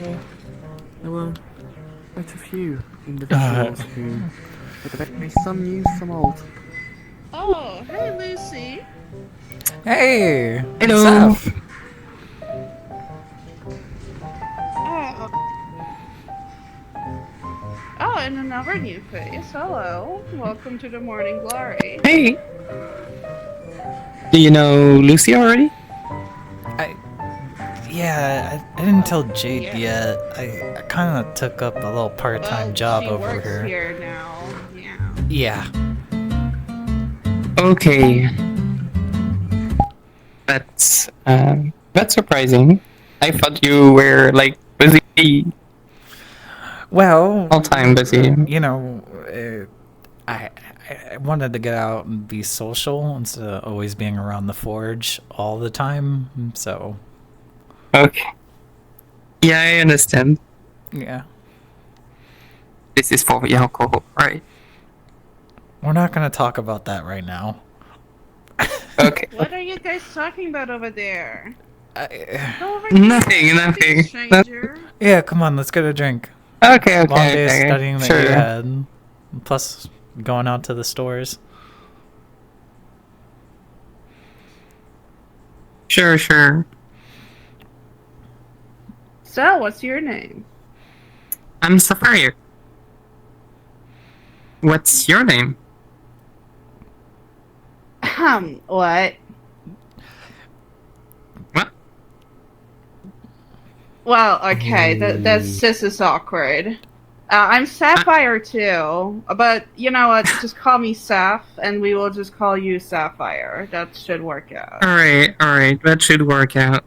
There were quite a few individuals who maybe some new, some old. Oh, hey, Lucy. Hey, Hello. Seth. Oh, oh, and another new face. Hello. Welcome to the Morning Glory. Hey. Do you know Lucy already? I didn't tell Jade Yeah. yet. I kind of took up a little part-time Well, job she over works here. here now. Yeah. Yeah. Okay. That's surprising. I thought you were like busy Well, all time busy. you know, I I wanted to get out and be social instead of always being around the forge all the time. So, Okay. Yeah, I understand. yeah. This is for the alcohol, right? We're not going to talk about that right now. Okay. What are you guys talking about over there? Go over Nothing, here, nothing. stranger. Yeah, come on, let's get a drink. Okay, Long okay, day of okay. studying that Sure. you had. Plus, going out to the stores. Sure. So, what's your name? I'm Sapphire. What's your name? What? What? Well, okay, this is awkward. I'm Sapphire too, but you know what? Just call me Saph, and we will just call you Sapphire. That should work out. Alright. That should work out.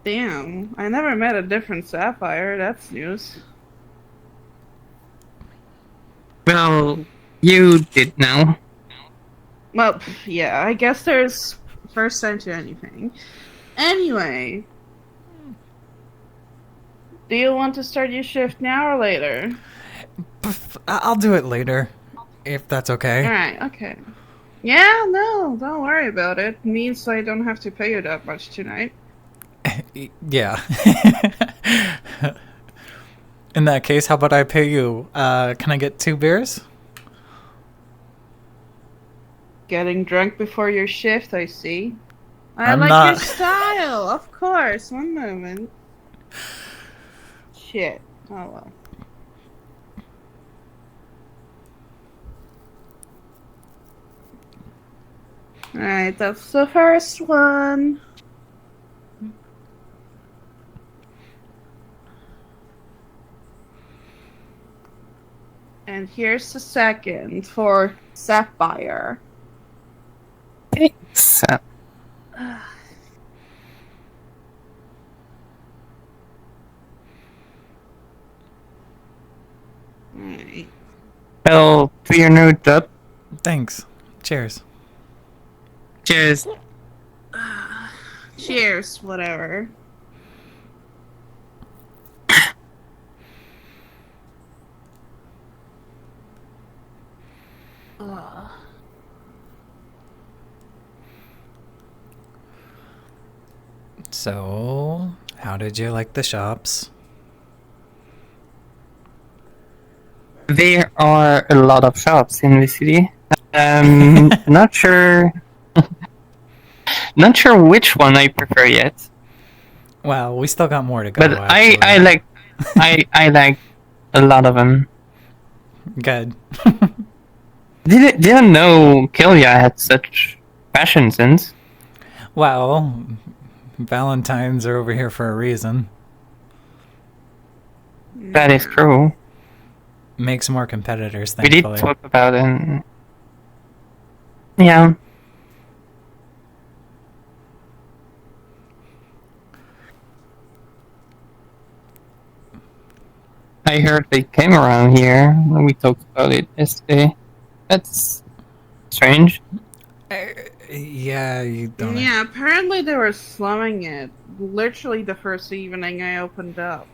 Damn, I never met a different Sapphire. That's news. Well, you did now. Well, yeah, I guess there's first time to anything. Anyway, do you want to start your shift now or later? I'll do it later, if that's okay. Alright, okay. Yeah, no, don't worry about it. Means I don't have to pay you that much tonight. Yeah. In that case, how about I pay you? Can I get 2 beers? Getting drunk before your shift, I see. I I'm like not- your style, of course. One moment. Shit. Oh well. Alright, that's the first one. And here's the second for Sapphire. Thanks. Alright. Well, to your new job. Thanks. Cheers. Cheers. Cheers, whatever. Ugh. So, how did you like the shops? There are a lot of shops in the city. Not sure. Not sure which one I prefer yet. Well, we still got more to go. But I actually. I like a lot of them. Good. Didn't know Kilvia had such fashion sense. Well, Valentines are over here for a reason. That is true. Makes more competitors, We did thankfully. talk about it. Yeah. I heard they came around here when we talked about it yesterday. That's strange. Yeah, you don't. Yeah, apparently they were slumming it. Literally the first evening I opened up.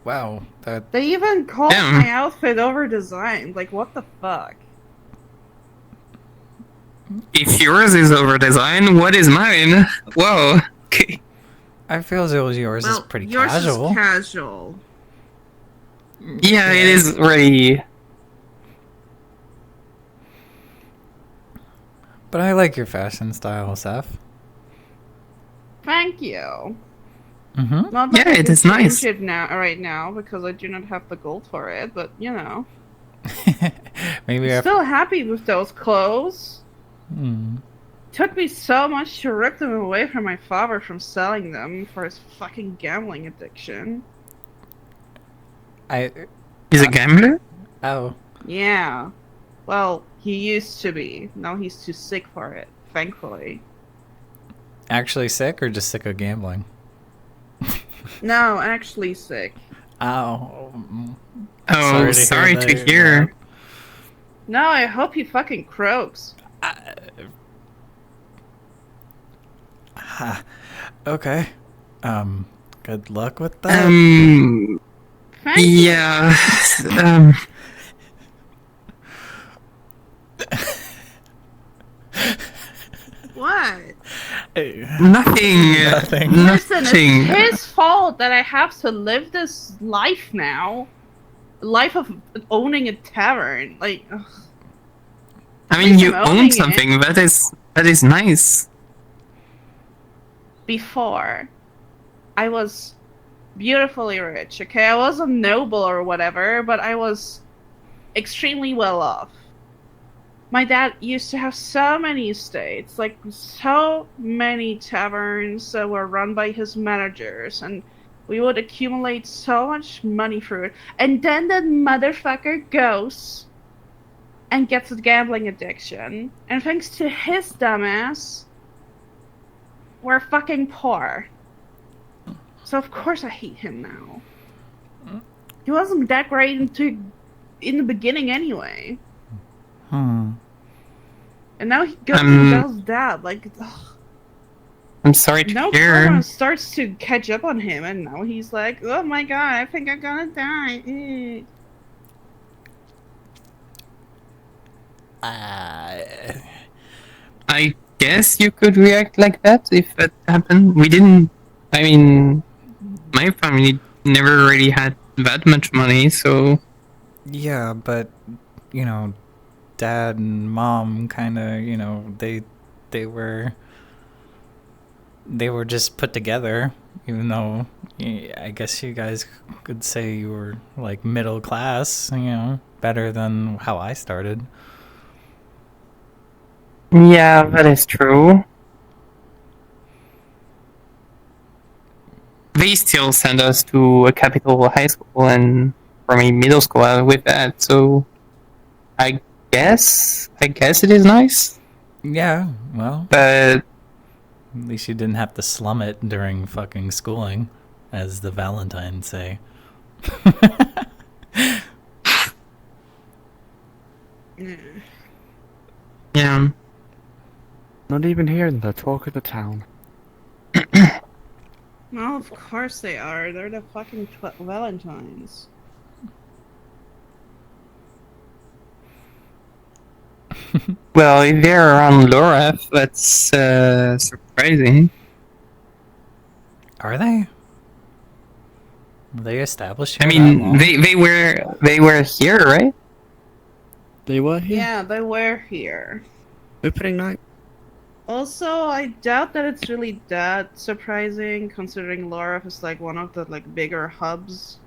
Wow, that. They even called Damn. my outfit over-designed. Like, what the fuck? If yours is over design, what is mine? Whoa. Okay. I feel as though yours is pretty yours casual. is casual. Yeah, it is really. But I like your fashion style, Seth. Thank you. Mm-hmm. Not that Yeah, I it can is nice. change it right now because I do not have the gold for it. But you know, Maybe I'm after. still happy with those clothes. Mm. Took me so much to rip them away from my father from selling them for his fucking gambling addiction. He's a gambler? Oh. Yeah. Well, he used to be. Now he's too sick for it, thankfully. Actually sick or just sick of gambling? No, actually sick. Ow. Oh, sorry to hear. that. No, I hope he fucking croaks. Okay. Good luck with that. Thank you. Yeah. What? Nothing. Nothing. Listen, Nothing. it's his fault that I have to live this life now. Life of owning a tavern. Like, ugh. I mean, you I'm owning own it. something. That is nice. Before, I was beautifully rich, okay? I wasn't noble or whatever, but I was extremely well off. My dad used to have so many estates, like so many taverns that were run by his managers, and we would accumulate so much money through it. And then that motherfucker goes and gets a gambling addiction, and thanks to his dumbass, we're fucking poor. So of course I hate him now. He wasn't that great in the beginning anyway. And now he goes and does that. Like, ugh. I'm sorry to Now hear. karma starts to catch up on him, and now he's like, oh my god, I think I'm gonna die. I guess you could react like that if that happened. We didn't. I mean, my family never really had that much money, so. Yeah, but you know, dad and mom kind of, you know, they were just put together, even though I guess you guys could say you were like middle class, you know, better than how I started. Yeah, that is true. They still send us to a capital high school and from a middle school with that, so I guess it is nice. Yeah, well, But at least you didn't have to slum it during fucking schooling, as the Valentines say. yeah. Not even hearing the talk of the town. Well, of course they are. They're the fucking Valentines. Well, if they're around Lorath, that's surprising. Are they? Were they established I here that mean, long? they were here, right? They were here. Yeah, they were here. Opening night. Also, I doubt that it's really that surprising, considering Lorath is like one of the like bigger hubs.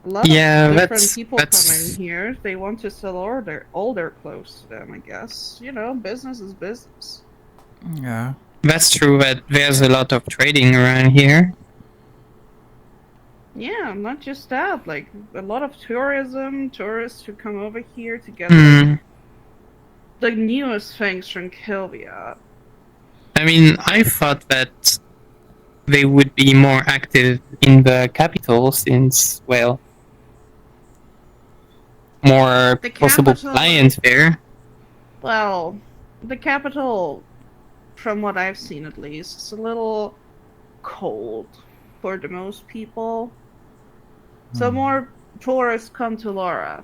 A lot Yeah, of different that's- people that's- come in here. They want to sell all their clothes to them, I guess. You know, business is business. Yeah. That's true that there's a lot of trading around here. Yeah, not just that. Like a lot of tourism, tourists who come over here to get Hmm. the newest things from Kilvia. I mean, I thought that they would be more active in the capital since, well, more The possible capital- clients there. Well, the capital, from what I've seen at least, is a little cold for the most people. So more tourists come to Lorath.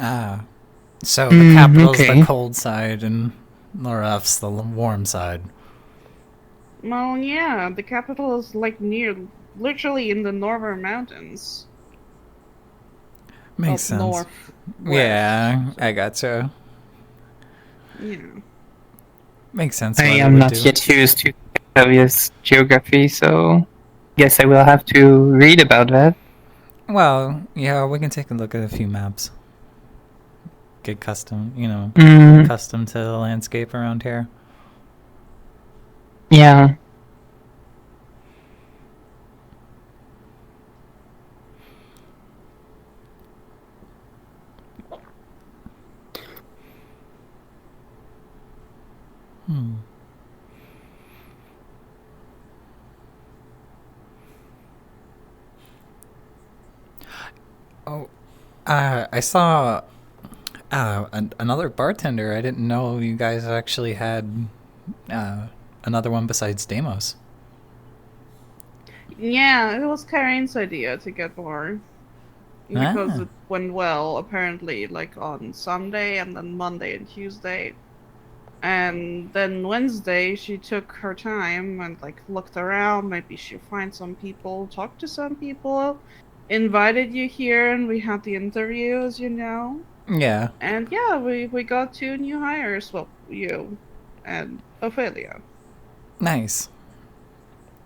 Ah. So the capital's okay. the cold side and Lorath's the warm side. Well, yeah, the capital is like literally in the northern mountains. Makes Up sense. north, Yeah, west. I gotcha. Yeah. Makes sense I why they am would not do it. yet used to Kilvia's geography, so guess I will have to read about that. Well, yeah, we can take a look at a few maps. Get custom, Mm, accustomed to the landscape around here. yeah. Hmm. Oh, I saw another bartender. I didn't know you guys actually had another one besides Deimos. Yeah, it was Karen's idea to get more. Because Ah, it went well, apparently, like on Sunday and then Monday and Tuesday. And then Wednesday, she took her time and like looked around. Maybe she'll find some people, talk to some people, invited you here, and we had the interviews, yeah, And yeah, we got 2 new hires. Well, you and Ophelia. nice.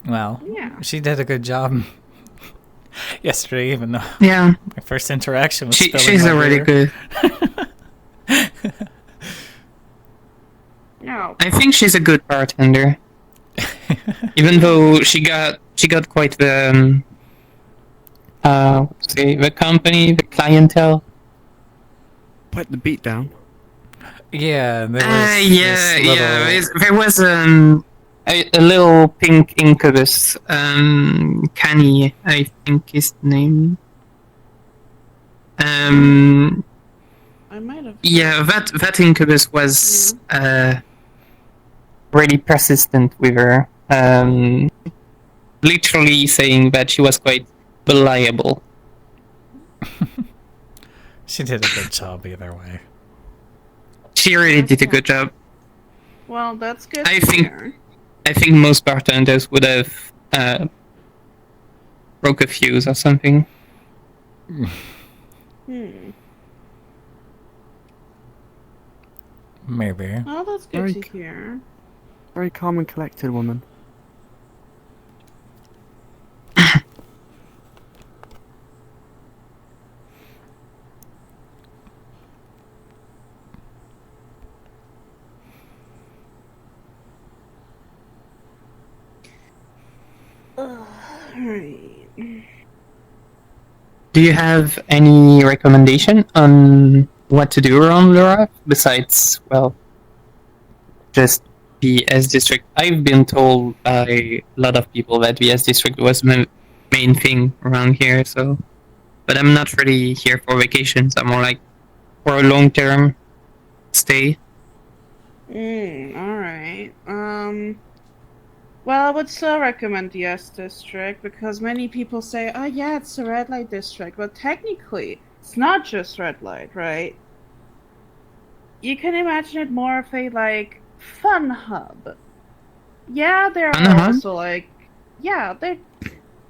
Well, Yeah. she did a good job yesterday, even though Yeah. my first interaction was spilling She's my already beer. good. No. I think she's a good bartender. Even though she got quite the say the company, the clientele. Quite the beatdown. Yeah, there was Yeah, this yeah. little. There was a little pink incubus, Canny, I think is the name. I might have. Yeah, that incubus was really persistent with her. Literally saying that she was quite reliable. She did a good job either way. She really did a good job. Well, that's good I to think- hear. I think most bartenders would have broke a fuse or something. Maybe. Oh, that's good Very to hear. Very calm and collected woman. Alright. Do you have any recommendation on what to do around Lorath besides, well, just the S district? I've been told by a lot of people that the S district was the main thing around here, so. But I'm not really here for vacations. I'm more like for a long term stay. Alright. Well, I would still recommend the S district because many people say, oh yeah, it's a red light district, but technically, it's not just red light, right? You can imagine it more of a, like, fun hub. Yeah, there Fun are hub? also, like, yeah, they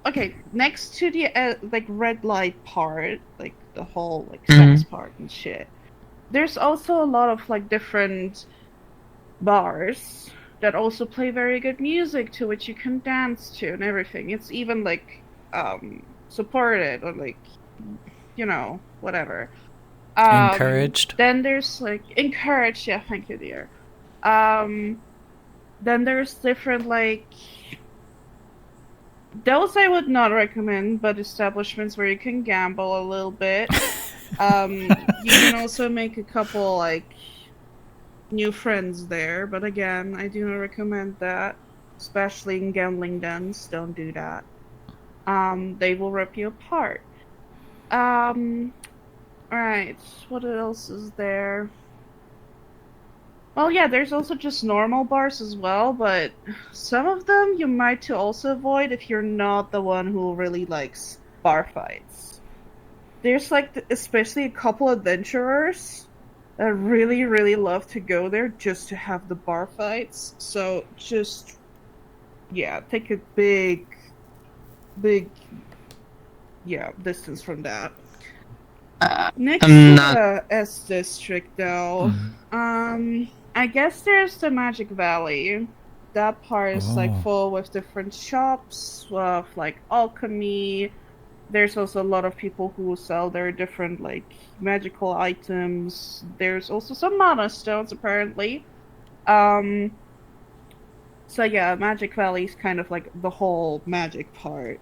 okay, next to the, like, red light part, like, the whole, like, sex part and shit, there's also a lot of, like, different bars that also play very good music to which you can dance to and everything. It's even like supported or like whatever. Encouraged? Then there's like encouraged, yeah, thank you, dear. Then there's different like those I would not recommend, but establishments where you can gamble a little bit. You can also make a couple like new friends there, but again, I do not recommend that, especially in gambling dens. Don't do that. They will rip you apart. Alright, what else is there? Well, yeah, there's also just normal bars as well, but some of them you might to also avoid if you're not the one who really likes bar fights. There's like, especially a couple adventurers that really love to go there just to have the bar fights. So just take a big, distance from that. Next I'm to not- the S district, though, I guess there's the Magic Valley. That part is like Oh. full with different shops, of like alchemy. There's also a lot of people who sell their different like magical items. There's also some mana stones apparently. So yeah, Magic Valley is kind of like the whole magic part.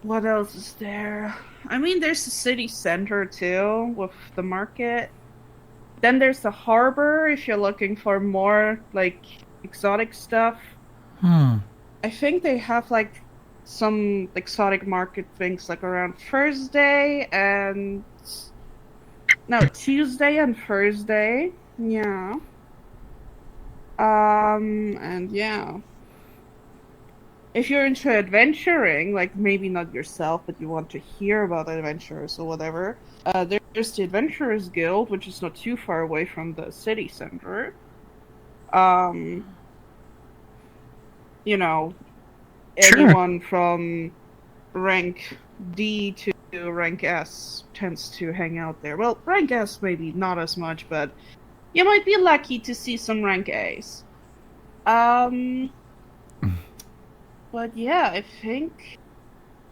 What else is there? I mean, there's the city center too, with the market. Then there's the harbor if you're looking for more like exotic stuff. I think they have like some exotic market things like around Thursday and Tuesday and Thursday. Yeah. And yeah. If you're into adventuring, like maybe not yourself, but you want to hear about adventures or whatever, there's the Adventurers Guild, which is not too far away from the city center. You know, Sure. anyone from rank D to rank S tends to hang out there. Well, rank S maybe not as much, but you might be lucky to see some rank A's. But yeah, I think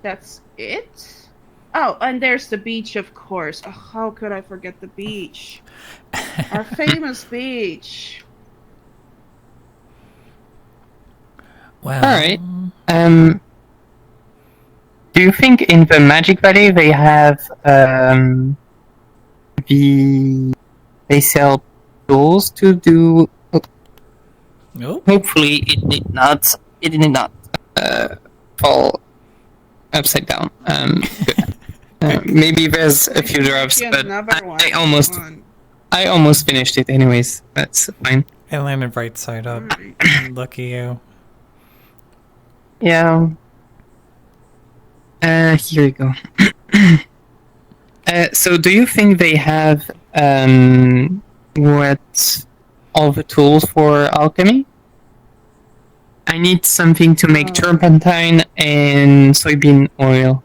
that's it. Oh, and there's the beach, of course. Oh, how could I forget the beach? Our famous beach. Well, Alright. Do you think in the Magic Valley they have they sell tools to do? Nope. Hopefully, it did not fall upside down. Good. Maybe there's a few drops, Yeah, but another one. I almost finished it anyways. That's fine. I landed right side up. Lucky you. Yeah. Here we go. So do you think they have all the tools for alchemy? I need something to make turpentine and soybean oil.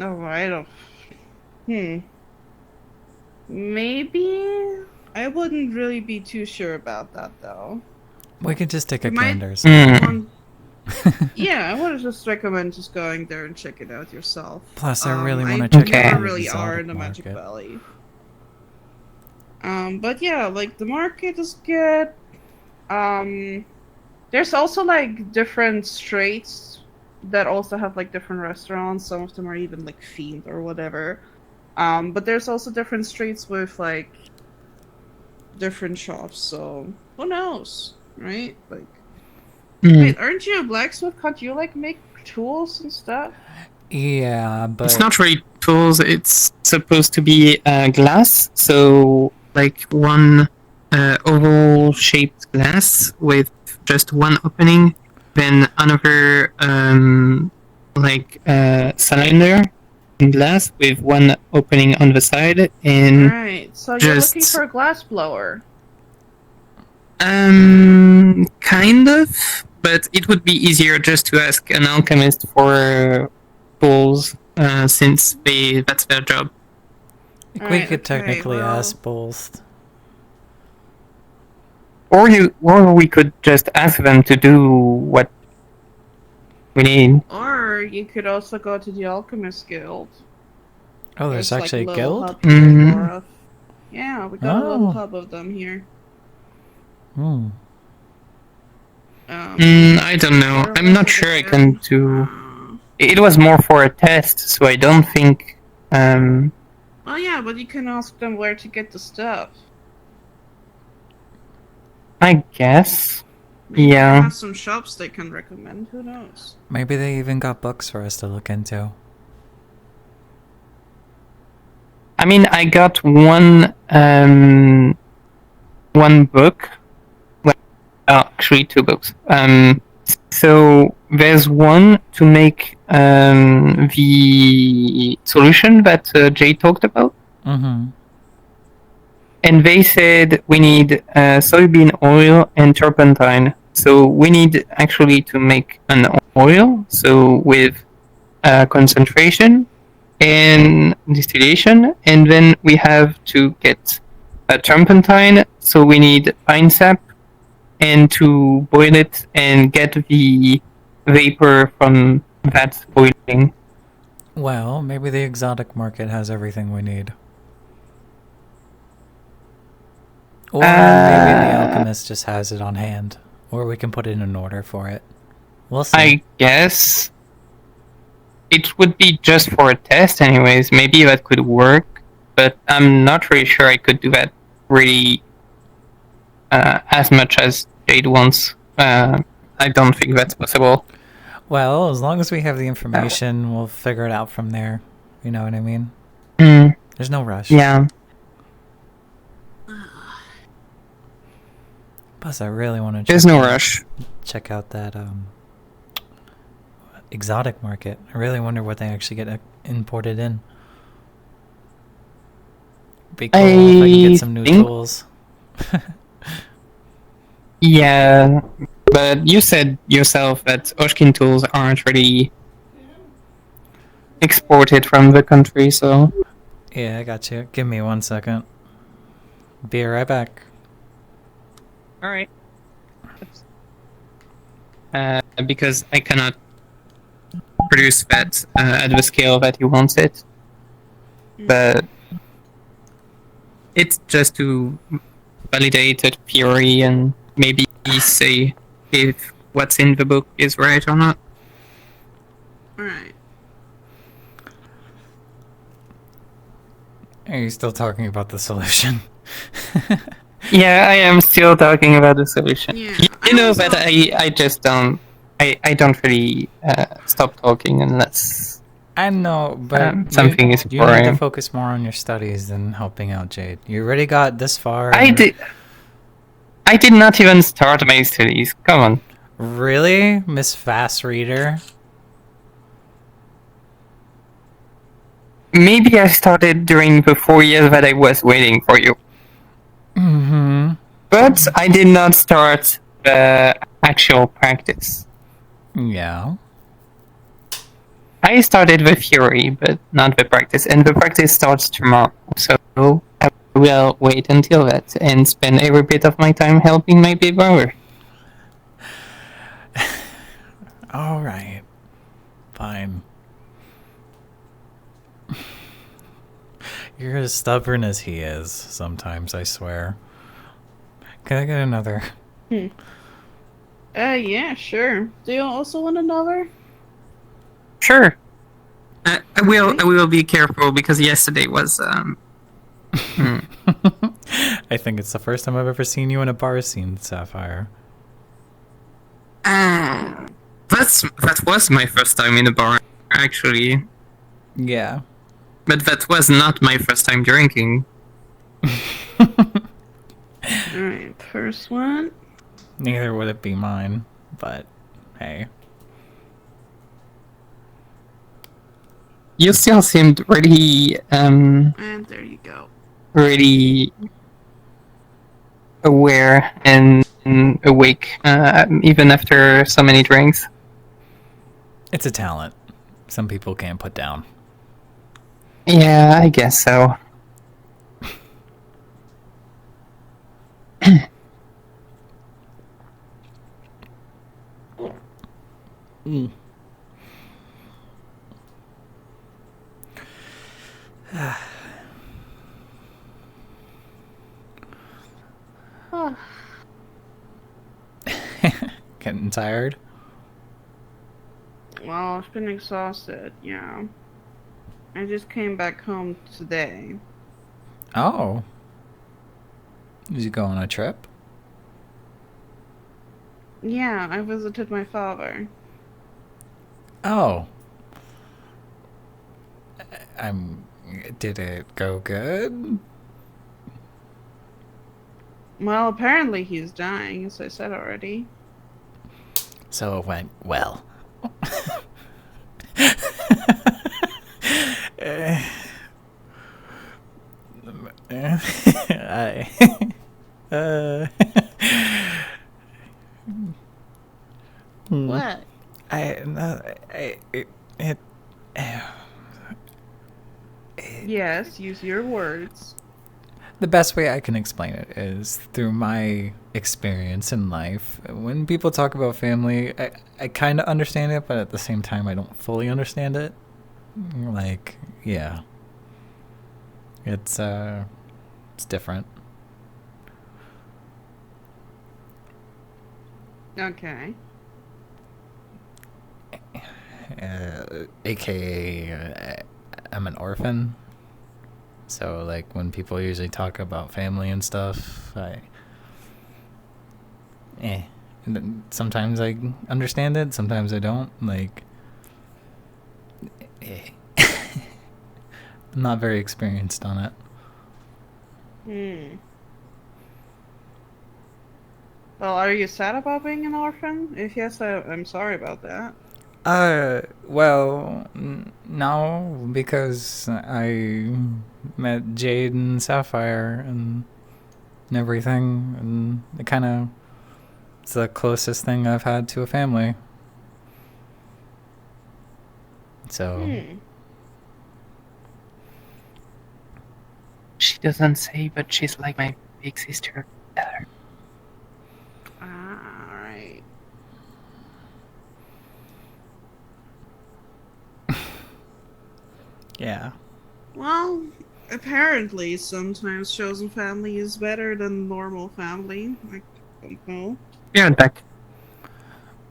Oh, I don't. Maybe? I wouldn't really be too sure about that, though. We could just take a You might- gander. Yeah, I would just recommend just going there and check it out yourself. Plus, I really want to I check Okay. out never the really exotic are in the Magic market. Valley. But yeah, like the market is good. There's also like different streets that also have like different restaurants. Some of them are even like themed or whatever. But there's also different streets with like different shops. So who knows, right? Like, wait, aren't you a blacksmith? Can't you like make tools and stuff? Yeah, but It's not really tools. It's supposed to be glass. So like one oval-shaped glass with just one opening, then another cylinder in glass with one opening on the side, and Right. So you're looking just- for a glass blower. kind of, but it would be easier just to ask an alchemist for tools, since that's their job. we Alright, could okay, technically well- ask both. Or we could just ask them to do what we need. Or you could also go to the Alchemist Guild. Oh, there's like, actually a little guild? hub here in Mhm. Lorath. Yeah, we got a little Oh. hub of them here. Hmm. I don't know. they're I'm not also sure I good. can do. It was more for a test, so I don't think. Well, yeah, but you can ask them where to get the stuff. I guess. Maybe Yeah. they have some shops they can recommend. Who knows? Maybe they even got books for us to look into. I mean, I got one book. Well, actually, two books. So there's one to make the solution that Jay talked about. Mm-hmm. and they said we need soybean oil and turpentine. So we need actually to make an oil, so with concentration and distillation, and then we have to get a turpentine, so we need pine sap, and to boil it and get the vapor from that boiling. Well, maybe the exotic market has everything we need. Or maybe the alchemist just has it on hand. Or we can put in an order for it. We'll see. I guess it would be just for a test anyways. Maybe that could work, but I'm not really sure I could do that really as much as Jade wants. I don't think that's possible. Well, as long as we have the information, we'll figure it out from there. You know what I mean? Mm, There's no rush. yeah. Plus, I really want to There's no rush. check out that exotic market. I really wonder what they actually get imported in. Be cool if I can get some new tools. Yeah, but you said yourself that Oshkin tools aren't really exported from the country, so... Yeah, I got you. Give me 1 second. Be right back. Alright. Because I cannot produce that at the scale that he wants it. But it's just to validate a theory and maybe say if what's in the book is right or not. Alright. Are you still talking about the solution? Yeah, I am still talking about the solution. Yeah, You know that I just don't... I don't really stop talking unless... I know, but something is you need to boring. focus more on your studies than helping out Jade. You already got this far. I did not even start my studies. Come on. Really, Miss Fast Reader? Maybe I started during the 4 years that I was waiting for you. Mm-hmm. But I did not start the actual practice. Yeah. I started the theory, but not the practice. And the practice starts tomorrow. So I will wait until that and spend every bit of my time helping my big brother. All right. Fine. You're as stubborn as he is sometimes, I swear. Can I get another? Yeah, sure. Do you also want another? Sure. I will be careful because yesterday was I think it's the first time I've ever seen you in a bar scene, Sapphire. that was my first time in a bar, actually. Yeah. But that was not my first time drinking. Alright, first one. Neither would it be mine, but hey. You still seemed really And there you go. really aware and awake, even after so many drinks. It's a talent some people can't put down. Yeah, I guess so. Getting tired? Well, I've been exhausted, yeah. I just came back home today. Oh. Did you go on a trip? Yeah, I visited my father. Oh. Did it go good? Well, apparently he's dying, as I said already. So it went well. Okay. uh, What? I, no, it, Yes, use your words. the best way I can explain it is through my experience in life. When people talk about family, I kind of understand it, but at the same time, I don't fully understand it. Like, yeah, it's different. Okay. AKA, I'm an orphan. So, like, when people usually talk about family and stuff, And then sometimes I understand it, sometimes I don't. Like, I'm not very experienced on it. Well, are you sad about being an orphan? If yes, I'm sorry about that. Well, no, because I met Jade and Sapphire and everything, and it kind of, it's the closest thing I've had to a family. So, She doesn't say, but she's like my big sister. Alright. yeah. Well, apparently sometimes chosen family is better than normal family. I don't know. Yeah, back.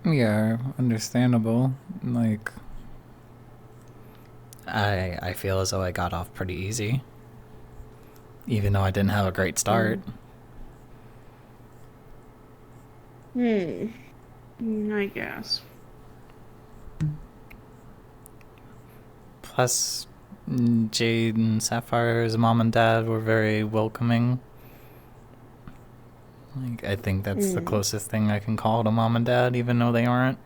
Yeah, understandable. Like, I feel as though I got off pretty easy, even though I didn't have a great start. I guess. Plus, Jade and Sapphire's mom and dad were very welcoming. Like, I think that's the closest thing I can call to mom and dad, even though they aren't.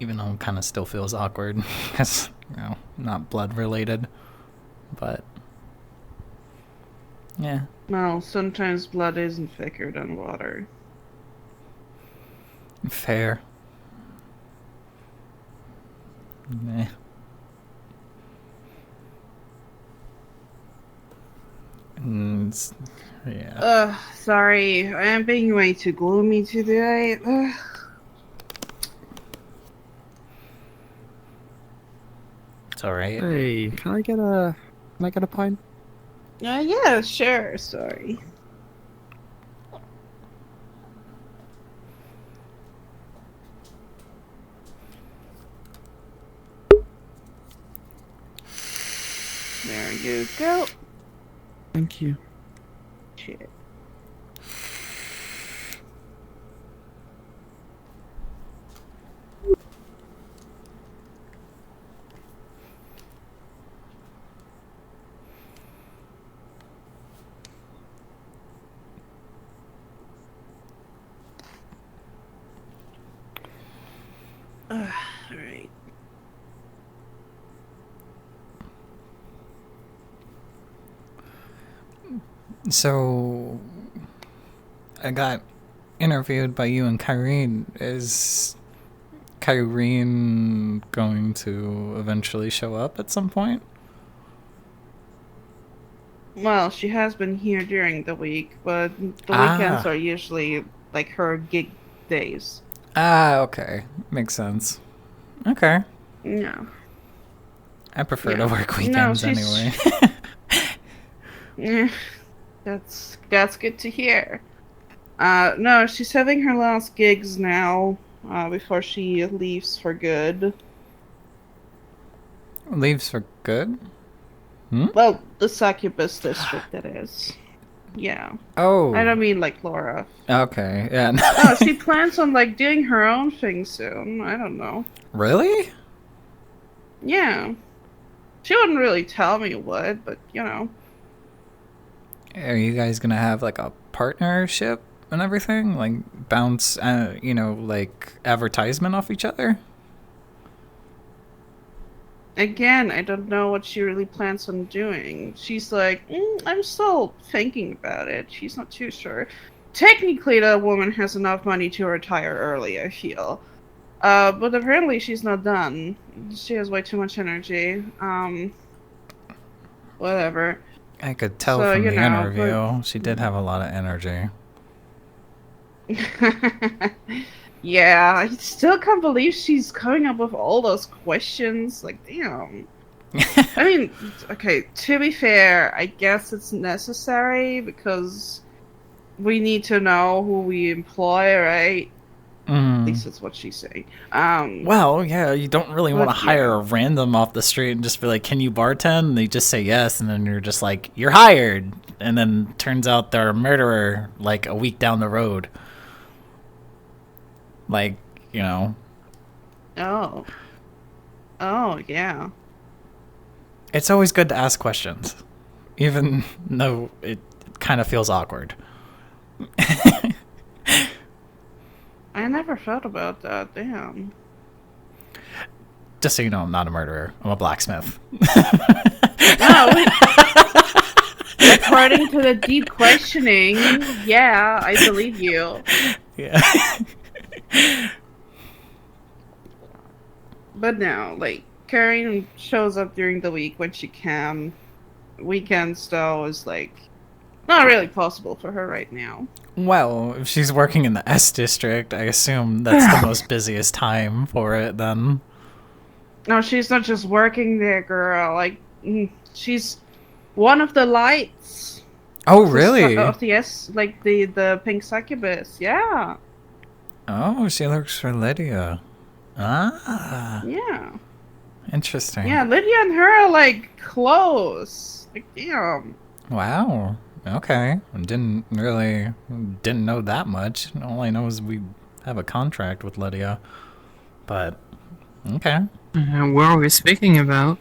Even though it kind of still feels awkward, because, you know, not blood related. But, yeah. Well, sometimes blood isn't thicker than water. Fair. Meh. Yeah. Sorry. I am being way too gloomy today. It's alright. Hey, can I get a pint? Yeah, sure. Sorry. There you go. Thank you. Shit. Alright. So, I got interviewed by you and Kyrene. Is Kyrene going to eventually show up at some point? Well, she has been here during the week, but the weekends are usually like her gig days. Okay. Makes sense. Okay. No. I prefer to Yeah. work weekends No, she's- anyway. Yeah, that's good to hear. No, she's having her last gigs now, before she leaves for good. Leaves for good? Well, the succubus district, that is. Yeah. Oh. I don't mean like Laura. Okay. Yeah. No, she plans on like doing her own thing soon. I don't know. Really? Yeah. She wouldn't really tell me what, but you know. Are you guys gonna have like a partnership and everything? Like bounce, like advertisement off each other? Again, I don't know what she really plans on doing. She's like, I'm still thinking about it. She's not too sure. Technically, the woman has enough money to retire early, I feel. But apparently she's not done. She has way too much energy. Whatever. I could tell So, from you the know, interview, she did have a lot of energy. Yeah, I still can't believe she's coming up with all those questions. Like, damn. I mean, okay, to be fair, I guess it's necessary because we need to know who we employ, right? At least that's what she's saying. Well, yeah, you don't really want to but, hire a random off the street and just be like, can you bartend? And they just say yes, and then you're just like, you're hired. And then turns out they're a murderer like a week down the road. Like, you know. Oh, yeah. It's always good to ask questions, even though it kind of feels awkward. I never thought about that. Damn. Just so you know, I'm not a murderer. I'm a blacksmith. No, according to the deep questioning, yeah, I believe you. Yeah. But no, like, Karen shows up during the week when she can. Weekends, though, is, like, not really possible for her right now. Well, if she's working in the S district, I assume that's the most busiest time for it then. No, she's not just working there, girl. Like, she's one of the lights. Oh, really? Of the S, like, the pink succubus, yeah. Oh, she works for Lydia. Ah. Yeah. Interesting. Yeah, Lydia and her are, like, close. Like, damn. Wow. Okay. Didn't know that much. All I know is we have a contract with Lydia. But, okay. What are we speaking about?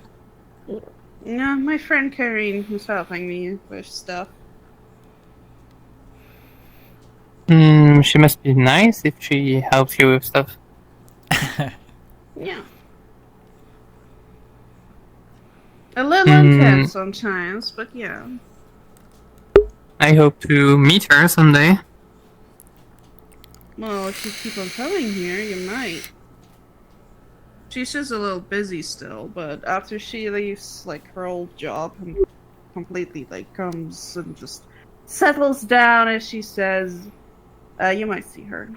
Yeah, my friend Karine, who's helping me with stuff. She must be nice if she helps you with stuff. Yeah. A little intense sometimes, but yeah. I hope to meet her someday. Well, if you keep on coming here, you might. She's just a little busy still, but after she leaves, like, her old job and completely, like, comes and just settles down, as she says, you might see her.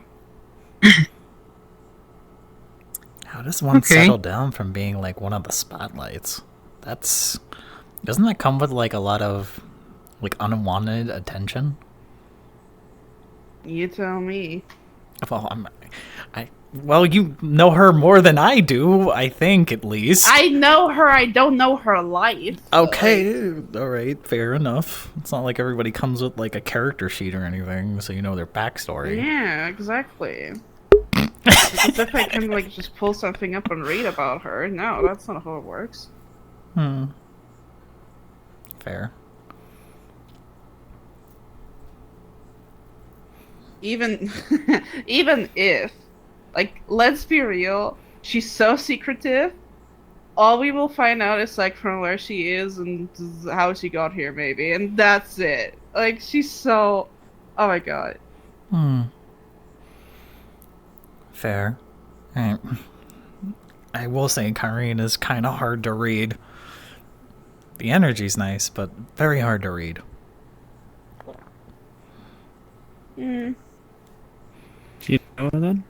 How does one settle down from being, like, one of the spotlights? Doesn't that come with, like, a lot of, like, unwanted attention? You tell me. Well, you know her more than I do, I think, at least. I know her, I don't know her life. Okay, alright, fair enough. It's not like everybody comes with, like, a character sheet or anything, so you know their backstory. Yeah, exactly. Because if I can, like, just pull something up and read about her, no, that's not how it works. Fair. Even if, like, let's be real, she's so secretive, all we will find out is, like, from where she is and how she got here, maybe, and that's it. Like, she's so... Oh my god. Fair. I will say Karine is kind of hard to read. The energy's nice, but very hard to read. Do you know her then?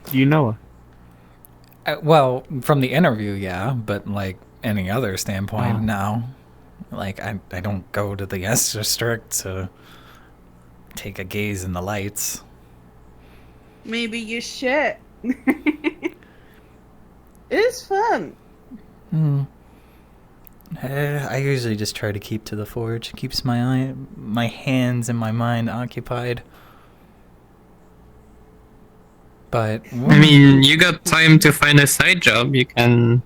Do you know her? Well, from the interview, yeah, but like any other standpoint, no. Like, I don't go to the S district to take a gaze in the lights. Maybe you should. It's fun. I usually just try to keep to the forge. It keeps my hands and my mind occupied. But I mean, you got time to find a side job. You can.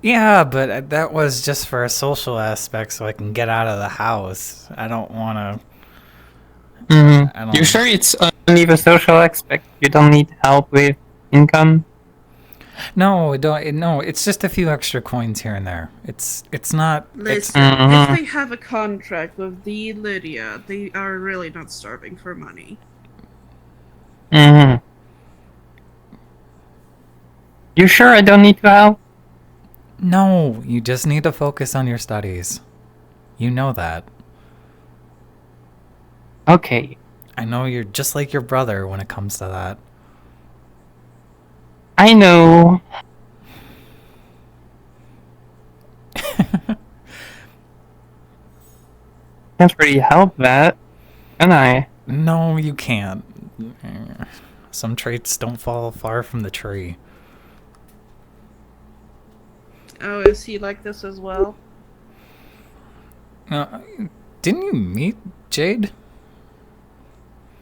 Yeah, but that was just for a social aspect, so I can get out of the house. I don't want to. You sure it's only the social aspect? You don't need help with income? No, don't. No, it's just a few extra coins here and there. It's not. Listen, if they have a contract with the Lydia, they are really not starving for money. Mm-hmm. You sure I don't need to help? No, you just need to focus on your studies. You know that. Okay. I know you're just like your brother when it comes to that. I know. Can't really help that, can I? No, you can't. Some traits don't fall far from the tree. Oh, is he like this as well? Didn't you meet Jade?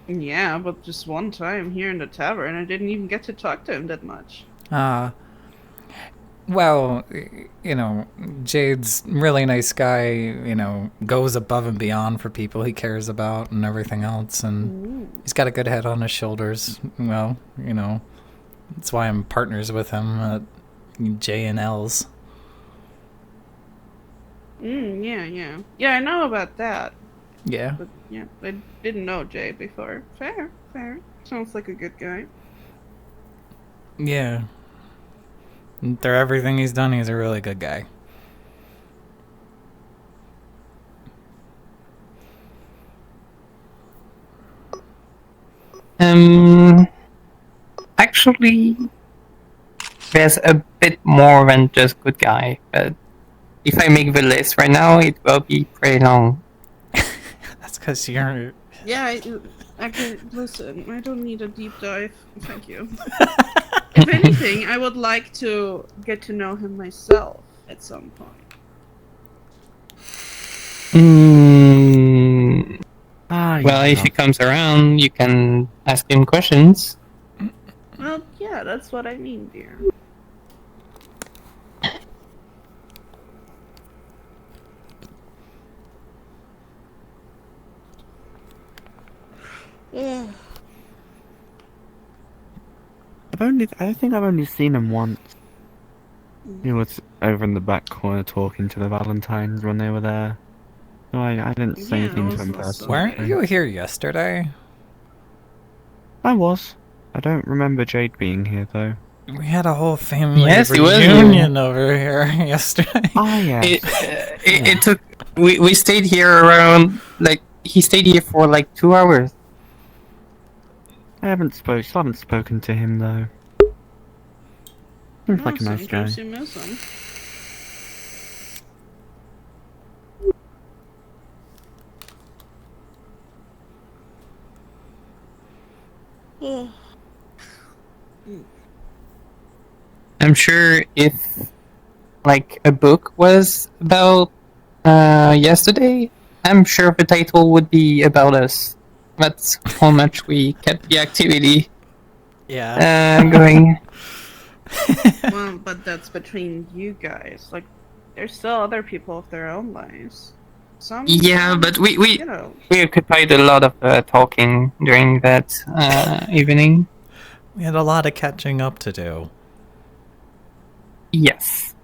Yeah, but just one time here in the tavern, I didn't even get to talk to him that much. Well, you know, Jade's really nice guy, you know, goes above and beyond for people he cares about and everything else, and he's got a good head on his shoulders. Well, you know, that's why I'm partners with him at J&L's. Yeah. Yeah, I know about that. Yeah. But yeah, I didn't know Jay before. Fair. Sounds like a good guy. Yeah. Through everything he's done, he's a really good guy. Actually, there's a bit more than just good guy, but if I make the list right now, it will be pretty long. That's because you're... Yeah, listen, I don't need a deep dive. Thank you. If anything, I would like to get to know him myself at some point. Well, if he comes around, you can ask him questions. Well, yeah, that's what I mean, dear. Yeah. I think I've only seen him once. He was over in the back corner talking to the Valentines when they were there. No, I didn't say Yeah, anything I to was him also personally. Weren't you here yesterday? I was. I don't remember Jade being here though. We had a whole family Yes, he was reunion over here yesterday. Oh yes. It took. We stayed here around, like, he stayed here for like 2 hours. I haven't spoken to him though. Seems like a nice guy. Sometimes you miss him. I'm sure if, like, a book was about yesterday, I'm sure the title would be about us. That's how much we kept the activity going. Well, but that's between you guys. Like, there's still other people with their own lives. Yeah, but we you know. occupied a lot of talking during that evening. We had a lot of catching up to do. Yes.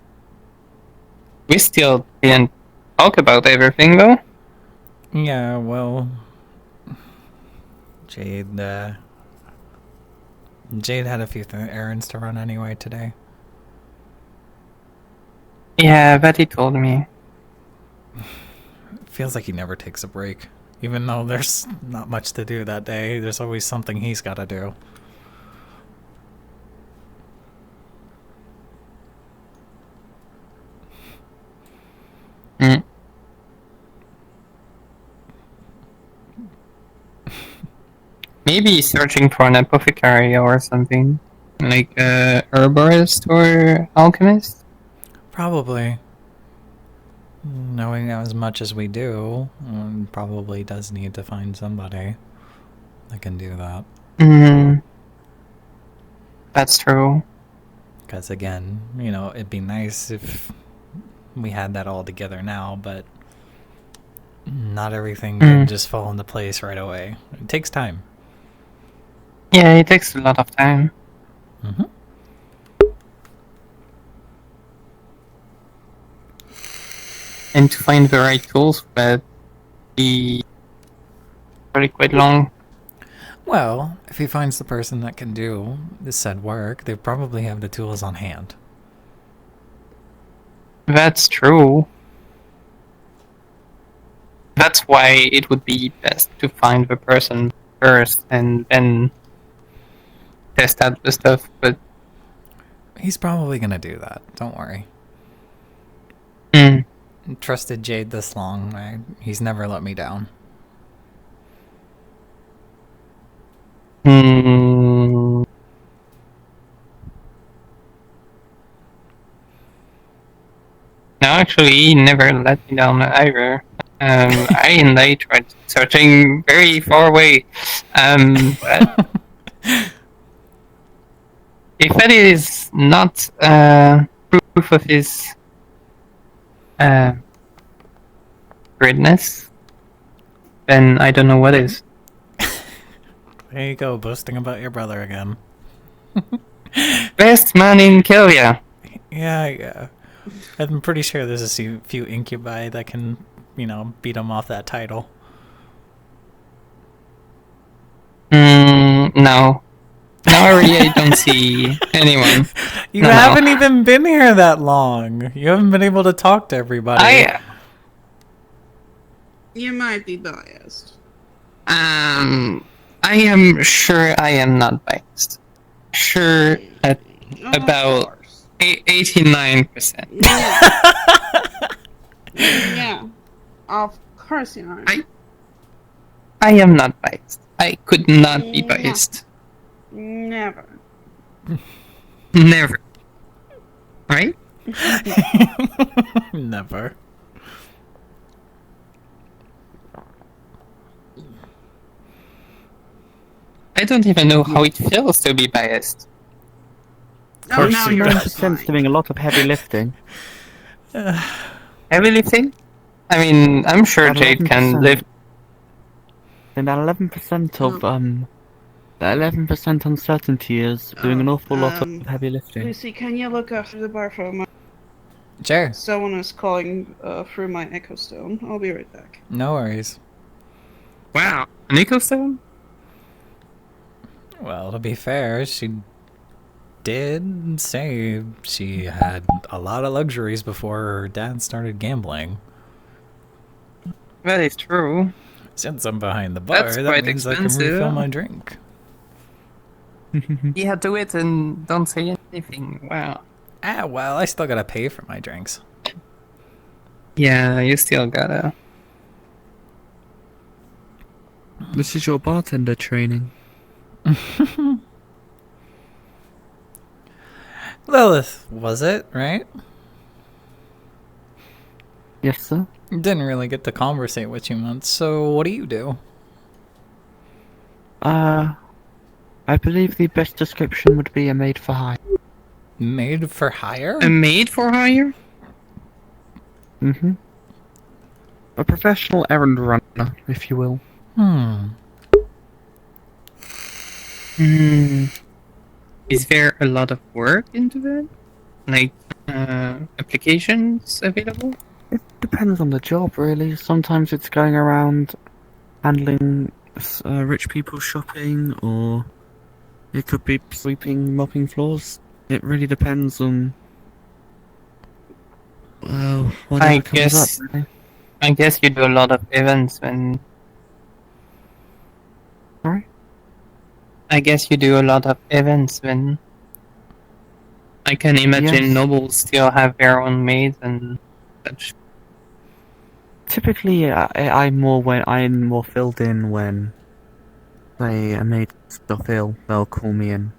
We still didn't talk about everything, though. Yeah, well... Jade had a few errands to run anyway today. Yeah, Betty told me. It feels like he never takes a break. Even though there's not much to do that day, there's always something he's got to do. Mm. Maybe searching for an apothecary or something. Like a herbalist or alchemist? Probably. Knowing as much as we do, probably does need to find somebody that can do that. That's true. Because again, you know, it'd be nice if we had that all together now, but not everything can just fall into place right away. It takes time. Yeah, it takes a lot of time. and to find the right tools for that be probably quite long. Well, if he finds the person that can do this said work, they probably have the tools on hand. That's true. That's why it would be best to find the person first and then test out the stuff, but He's probably gonna do that. Don't worry. mm, Trusted Jade this long. He's never let me down. mm, no, actually, he never let me down either. I and I tried searching very far away. But if that is not proof of his greatness, then I don't know what is. There you go, boasting about your brother again. Best man in Kilvia. Yeah. I'm pretty sure there's a few incubi that can, beat him off that title. No. Now I don't see anyone. You No. haven't even been here that long. You haven't been able to talk to everybody. You might be biased. I am sure I am not biased. Sure, at about 89%. Yeah. Of course you are. I am not biased. I could not be Yeah. biased. Never. Never. Right? Never. I don't even know how it feels to be biased. Oh, now you're 99% doing a lot of heavy lifting. Heavy lifting? I mean, I'm sure At Jade can 11%. lift. And that 11% of that 11% uncertainty is doing an awful lot of heavy lifting. Lucy, can you look after the bar for a moment? Sure. Someone is calling through my echo stone. I'll be right back. No worries. Wow. An ecostone? Well, to be fair, she did say she had a lot of luxuries before her dad started gambling. That is true. Since I'm behind the bar, That's that quite means I can expensive. refill my drink. Yeah, do it and don't say anything. Wow. Well, I still gotta pay for my drinks. Yeah, you still gotta. This is your bartender training. Lilith, was it, right? Yes, sir. Didn't really get to conversate with you much, so what do you do? I believe the best description would be a maid for hire. Maid for hire? A maid for hire? Mm-hmm. A professional errand runner, if you will. Is there a lot of work into that? Like, applications available? It depends on the job, really. Sometimes it's going around handling rich people's shopping, or it could be sweeping, mopping floors. It really depends on whatever comes up, really. I guess you do a lot of events when. Sorry? I guess you do a lot of events when. I can imagine Yes. nobles still have their own maids and such. Typically, I'm more filled in when, say, a maid's off ill. They'll call me in,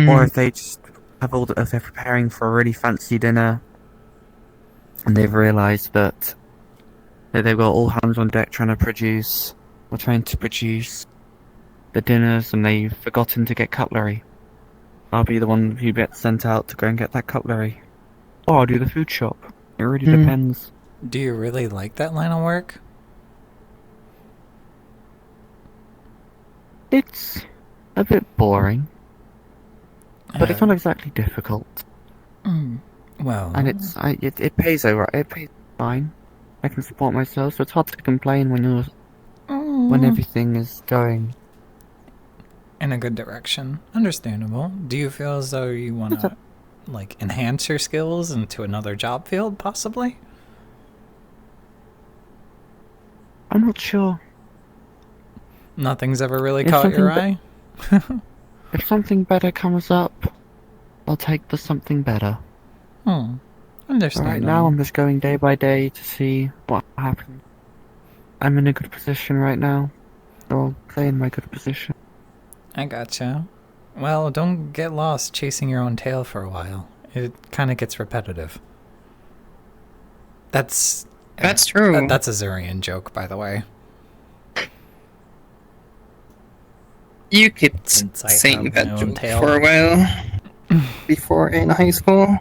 or if they just have if they're preparing for a really fancy dinner, and they've realised that they've got all hands on deck trying to produce the dinners, and they've forgotten to get cutlery. I'll be the one who gets sent out to go and get that cutlery, or I'll do the food shop. It really depends. Do you really like that line of work? It's a bit boring, but it's not exactly difficult. Well, And it pays alright. It pays fine. I can support myself, so it's hard to complain when Mm. everything is going. In a good direction. Understandable. Do you feel as though you want to, like, enhance your skills into another job field, possibly? I'm not sure. Nothing's ever really If caught your something eye? If something better comes up, I'll take the something better. Understandable. Right now, I'm just going day by day to see what happens. I'm in a good position right now, so I'll stay in my good position. I gotcha. Well, don't get lost chasing your own tail for a while. It kind of gets repetitive. That's true. That's a Zurian joke, by the way. You could Since I sing have my that own joke tail. for a while before in high school.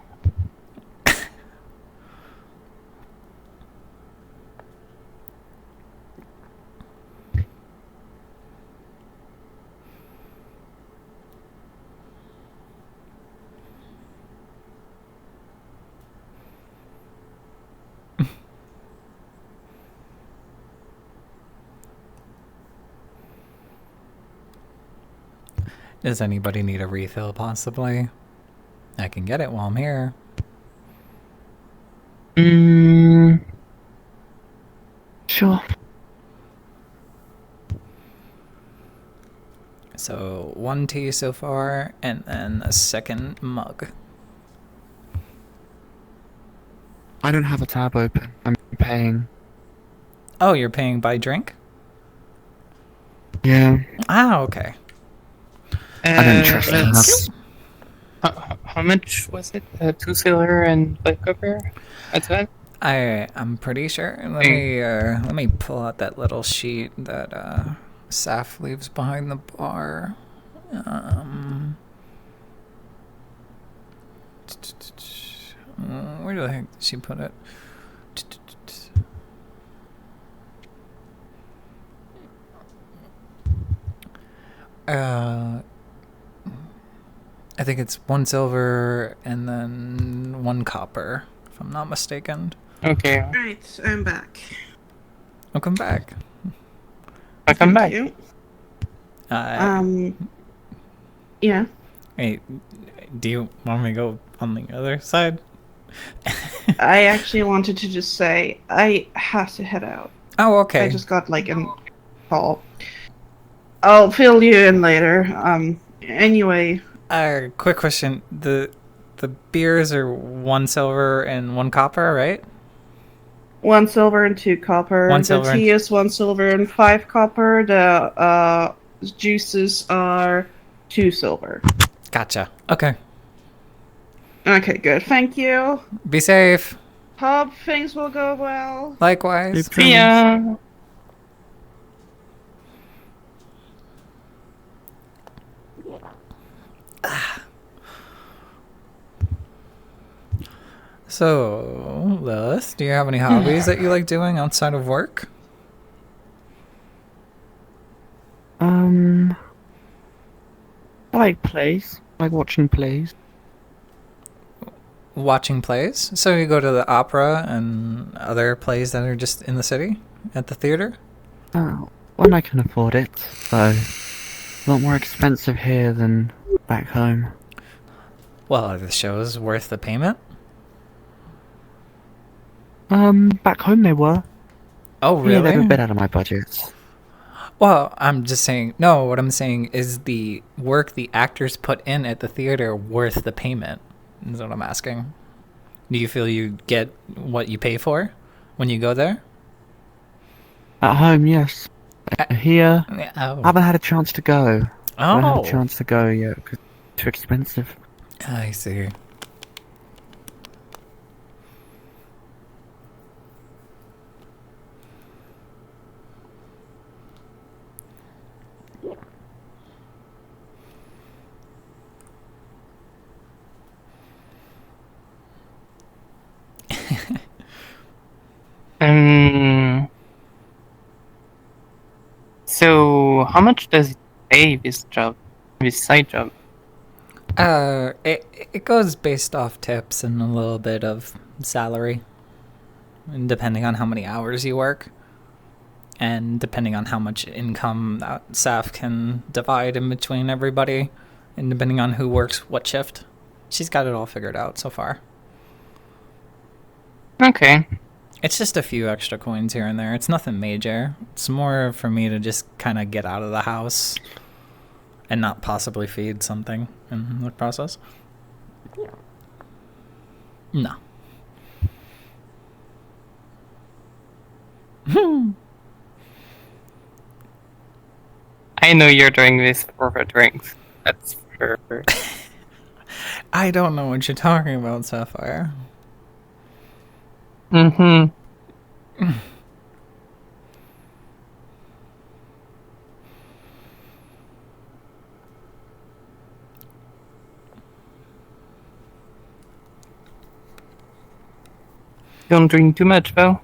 Does anybody need a refill, possibly? I can get it while I'm here. Sure. So, 1 tea so far, and then a second mug. I don't have a tab open. I'm paying. Oh, you're paying by drink? Yeah. Ah, okay. I don't trust tabs. How much was it? 2 silver and 5 copper? That's that? I'm pretty sure. Let me pull out that little sheet that Saf leaves behind the bar. Where the heck did she put it? I think it's 1 silver and then 1 copper, if I'm not mistaken. Okay. Alright, I'm back. Welcome back. Welcome back. Thank you. Yeah. Hey, do you want me to go on the other side? I actually wanted to just say I have to head out. Oh, okay. I just got like a call. I'll fill you in later. Anyway. Quick question. The beers are 1 silver and 1 copper, right? 1 silver and 2 copper. 1 the silver tea is 1 silver and 5 copper. The juices are 2 silver. Gotcha. Okay. Okay, good. Thank you. Be safe. Hope things will go well. Likewise. See ya. So, Lilith, do you have any hobbies that you like doing outside of work? I like plays. I like watching plays. Watching plays? So you go to the opera and other plays that are just in the city? At the theater? Oh, when I can afford it. So, a lot more expensive here than back home. Well, are the shows worth the payment? Back home they were. Oh, really? Yeah, they were a bit out of my budget. Well, I'm just saying, no, what I'm saying is the work the actors put in at the theater worth the payment, is what I'm asking. Do you feel you get what you pay for when you go there? At home, yes. Here, Oh. I haven't had a chance to go. I haven't had Oh, a chance to go yet because it's too expensive. I see. So how much does it pay this job, this side job? It goes based off tips and a little bit of salary. and depending on how many hours you work, and depending on how much income that Saf can divide in between everybody, and depending on who works what shift. She's got it all figured out so far. Okay. It's just a few extra coins here and there. It's nothing major. It's more for me to just kind of get out of the house and not possibly feed something in the process. No. I know you're doing this for the drinks. That's for sure. I don't know what you're talking about, Sapphire. Mm-hmm. Don't drink too much, though.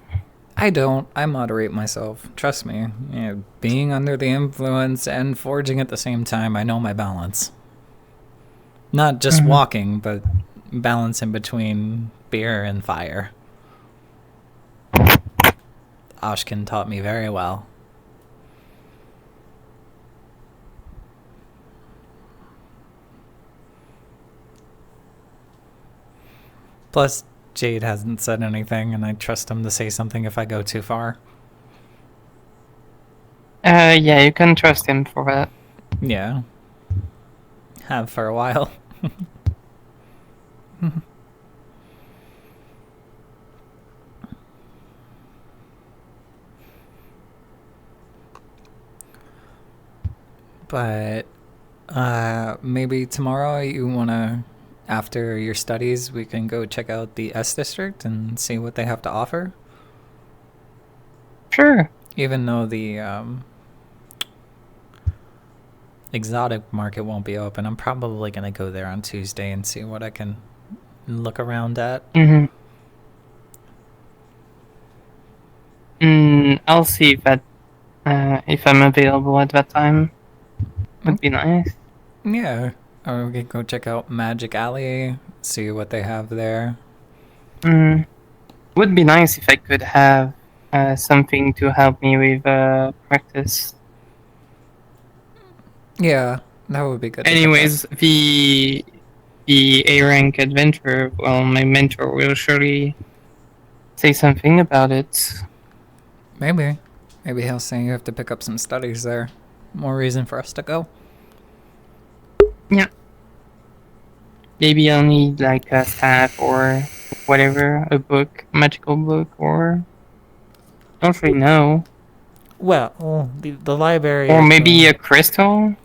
I don't. I moderate myself. Trust me. Being under the influence and forging at the same time, I know my balance. Not just walking, but balance in between beer and fire. Ashkin taught me very well. Plus, Jade hasn't said anything, and I trust him to say something if I go too far. Yeah, you can trust him for that. Yeah. Have for a while. But maybe tomorrow you want to, after your studies, we can go check out the S District and see what they have to offer. Sure. Even though the exotic market won't be open, I'm probably going to go there on Tuesday and see what I can look around at. I'll see if I'm available at that time. Would be nice. Yeah. Or we can go check out Magic Alley, see what they have there. Would be nice if I could have something to help me with practice. Yeah, that would be good. Anyways, the A rank adventure, well, my mentor will surely say something about it. Maybe he'll say you have to pick up some studies there. More reason for us to go. Yeah. Maybe I'll need like a staff or whatever, a book, magical book, or don't really know. Well, the library, or maybe a crystal.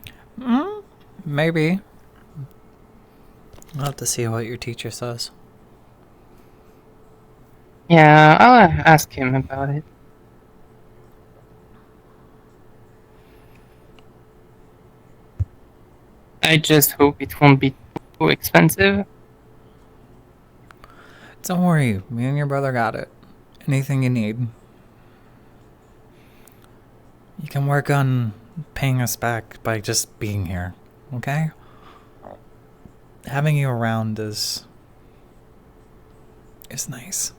Maybe. I'll have to see what your teacher says. Yeah, I'll ask him about it. I just hope it won't be too expensive. Don't worry, me and your brother got it. Anything you need. You can work on paying us back by just being here, okay? Having you around is nice.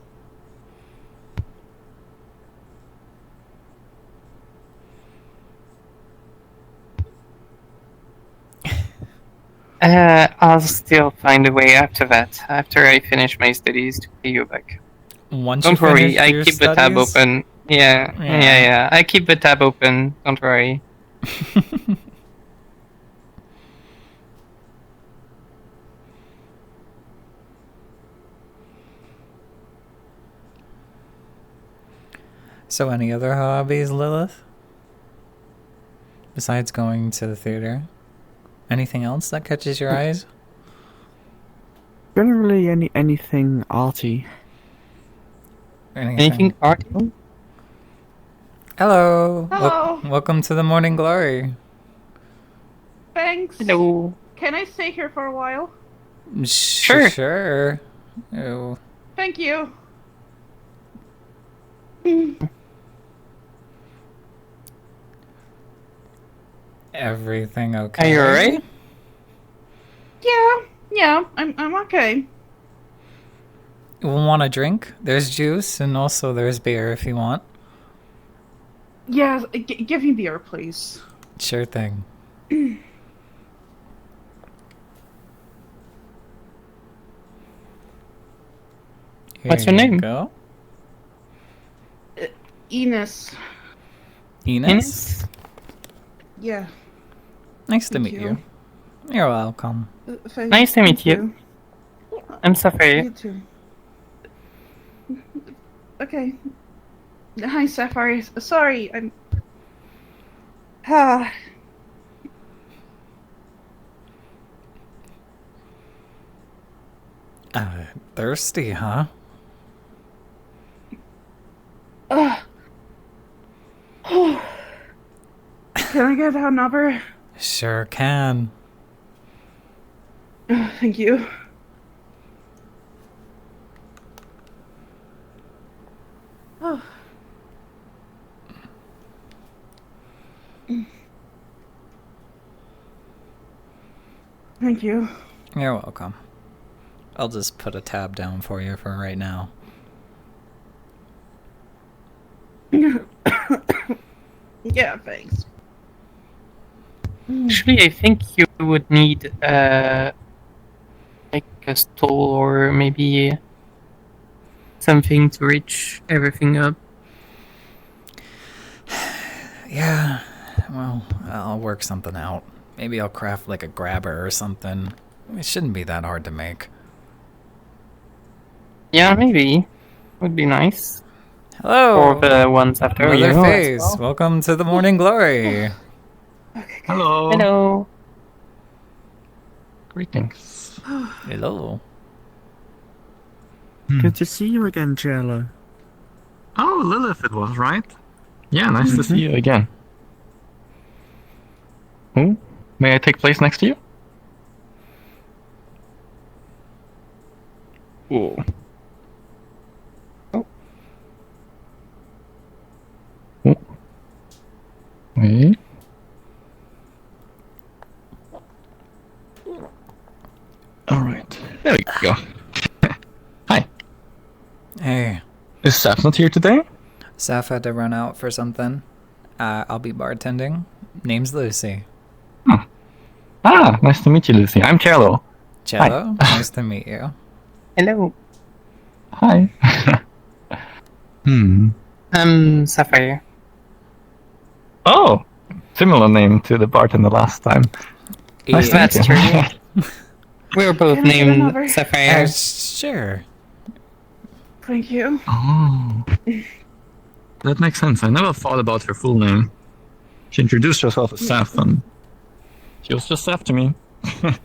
I'll still find a way after that, after I finish my studies, to pay you back. Don't worry, I keep the tab open. Yeah. I keep the tab open, don't worry. So any other hobbies, Lilith? Besides going to the theater? Anything else that catches your eyes? Generally, anything arty. Anything arty? Hello. Hello. Welcome to the Morning Glory. Thanks. Hello. Can I stay here for a while? Sure. Sure. Oh. Thank you. Everything okay? Are you alright? Yeah, I'm okay. You want a drink? There's juice and also there's beer if you want. Yeah, give me beer, please. Sure thing. What's your name? Go. Enos. Enos? Yeah. Nice to Thank meet you. you. You're welcome. Nice to meet Thank you. I'm Sapphire. You too. Okay. Hi, Sapphire. Sorry, I'm... Ah. Thirsty, huh? Ugh. Can I get another? Sure can. Thank you. Oh. Thank you. You're welcome. I'll just put a tab down for you for right now. Yeah, thanks. Actually, I think you would need like a stool or maybe something to reach everything up. Yeah, well, I'll work something out. Maybe I'll craft like a grabber or something. It shouldn't be that hard to make. Yeah, maybe. Would be nice. Hello! For the ones after you. Mother Phase, as well. welcome to the Morning Glory. Okay, Hello. Hello. Greetings. Hello. Good to see you again, Jello. Oh, Lilith it was, right? Yeah, nice to see you again. Oh, may I take place next to you? Oh. Oh. Oh. Wait. Alright, there we go. Hi. Hey, Is Saf not here today? Saf had to run out for something. I'll be bartending. Name's Lucy. Ah, nice to meet you, Lucy. I'm Carlo. Cello, nice to meet you. Hello. Hi. I'm Sapphire. Oh, similar name to the bartender last time. Nice to meet That's you. true. We were both Can I get named another? Sapphire. Sure. Thank you. Oh, that makes sense. I never thought about her full name. She introduced herself as Saf, and she was just Saf to me.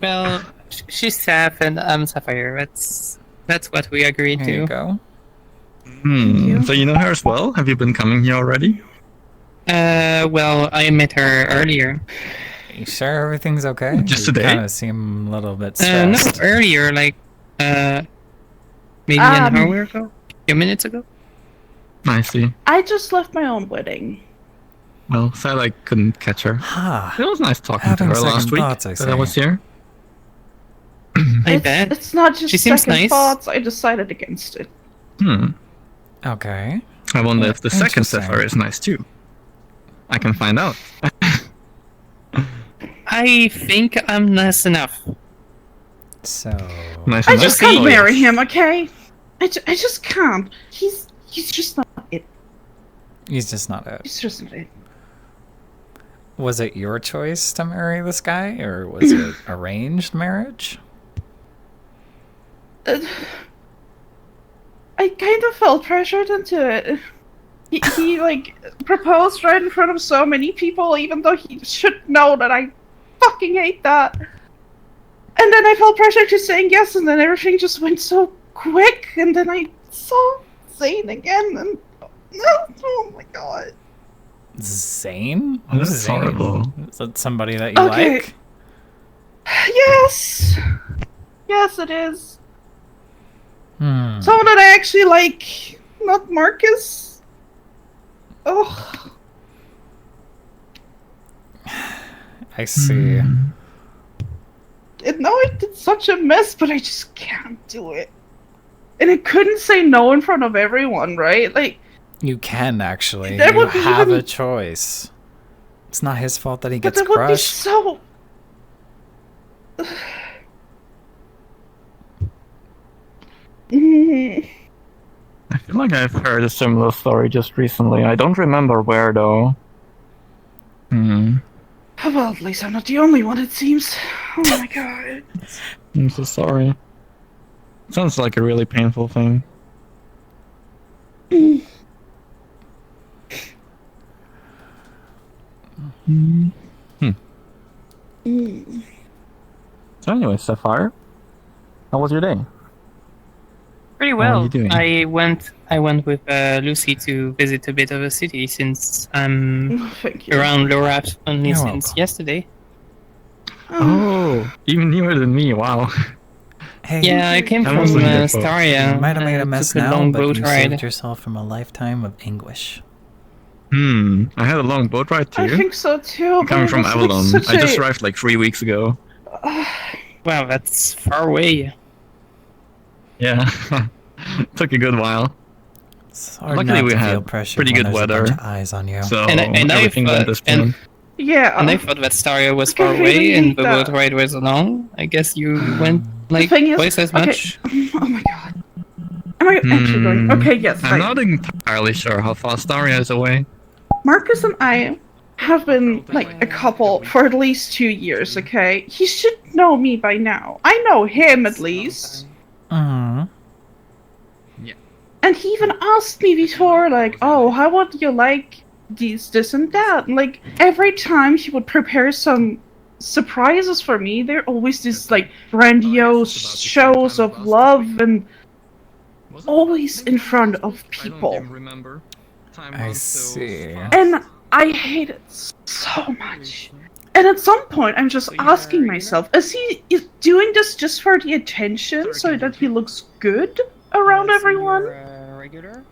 Well, she's Saph and I'm Sapphire. That's what we agreed Here you to. go. you. So you know her as well? Have you been coming here already? Well, I met her earlier. You sure everything's okay? Just you today? kind of seem a little bit No, stressed. earlier, like, maybe an hour ago? A few minutes ago? I see. I just left my own wedding. Well, sad I couldn't catch her. Ah, It was nice talking to Having her last second week thoughts, I that I was say. here. I bet. It's not just She seems second nice. thoughts. I decided against it. okay. I wonder if the second Interesting. Sapphire is nice too. I can find out. I think I'm nice enough. So, Nice I enough? just can't Oh, marry yes. him, okay? I just can't. He's just not it. he's just not it. He's just not it. Was it your choice to marry this guy, or was it arranged marriage? I kind of felt pressured into it. He like proposed right in front of so many people, even though he should know that I fucking hate that. And then I felt pressure to saying yes, and then everything just went so quick. And then I saw Zane again, and oh my god. Zane? Oh, Who's that's Zane? horrible. Is that somebody that you Okay. like? Yes, yes, it is. Hmm. Someone that I actually like, not Marcus. Oh. I see. I know I did such a mess, but I just can't do it. And it couldn't say no in front of everyone, right? Like, You can actually. That You would be have even- a choice. It's not his fault that he but gets that would be crushed. so. Mm. I feel like I've heard a similar story just recently. I don't remember where though. Well, at least I'm not the only one, it seems. Oh my god. I'm so sorry. Sounds like a really painful thing. So anyway, Sapphire, how was your day? Pretty How are well. you doing? I went with Lucy to visit a bit of a city since I'm Thank you. around Lorath only You're since welcome. yesterday. Oh, even newer than me. Wow. Hey, Yeah, I came I from wasn't here, folks. Staria. you might have made a mess took a now, long but boat you ride. saved yourself from a lifetime of anguish. I had a long boat ride I too. think so too. Coming but from it was, Avalon. Like, I just arrived like 3 weeks ago. Wow, that's far away. Yeah. Took a good while. It's hard Luckily not we to had feel pressure pretty when good there's a bunch weather. of eyes on you. So And I everything thought- went as planned. Yeah. And I thought that Staria was Okay, far I away really and hate the that. boat ride was long. I guess you went like thing is- twice as okay. much. Oh my god. Am I actually going? Okay, yes. I'm not entirely sure how far Staria is away. Marcus and I have been like a couple for at least 2 years, okay? He should know me by now. I know him at least. Mm-hmm. And he even asked me before, like, oh, how would you like this and that? And, like, every time he would prepare some surprises for me, they're always these, like, grandiose shows of love and always in front of people. I see. And I hate it so much. And at some point, I'm just asking myself, is he doing this just for the attention so that he looks good around everyone? Regular?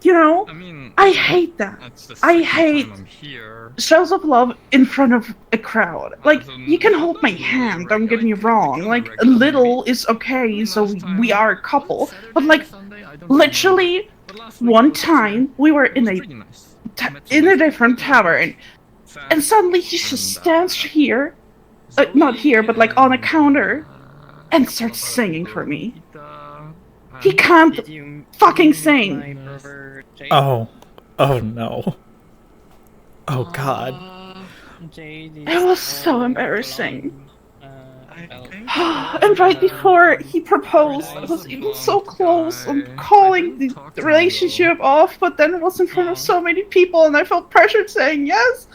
You know? I mean, I hate that. that's the I second hate time I'm here. shows of love in front of a crowd. Like, you can hold my hand, don't get me wrong. Like, a little is okay, so we are a couple. But, like, literally, one time, we were in a different tavern, and suddenly he just stands here, not here, but like on a counter, and starts singing for me. He can't Did you fucking meet sing. my brother Jade? Oh. Oh no. Oh god. Jade is It was so all embarrassing. well, And right before he proposed, I was even so close on calling the relationship off, but then it was in front of so many people, and I felt pressured saying yes.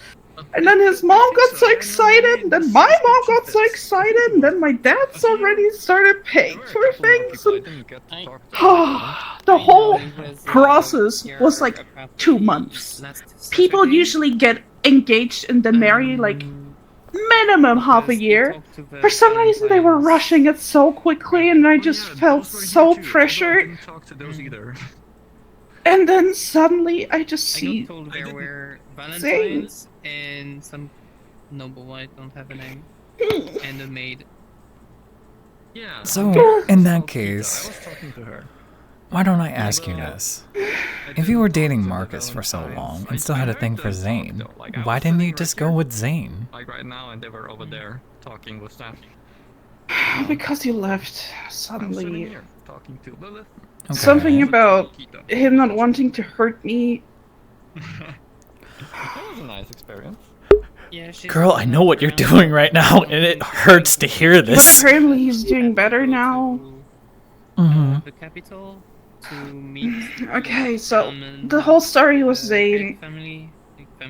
And then his mom got so excited, and then my mom got so excited, and then my dad's already started paying for things. And the whole process was like 2 months. People usually get engaged and then marry like minimum half a year. For some reason, they were rushing it so quickly, and I just felt so pressured. And then suddenly, I just I see. got told there were Valentines and some noble, I don't have a name, and a maid. Yeah. So, in that case, I was talking to her. why don't I ask you this? If you were dating Marcus for so long and still had a thing for Zane, why didn't you just go with Zane? Like right now, and they were over there talking with staff. Because he left I'm sitting suddenly. here talking to Lilith. Okay. Something about him not wanting to hurt me. That was a nice experience. Yeah, she's Girl, I know what you're doing right now, and it hurts to hear But this. apparently he's doing better now. Mhm. The capital to meet. Okay, so the whole story was Zane.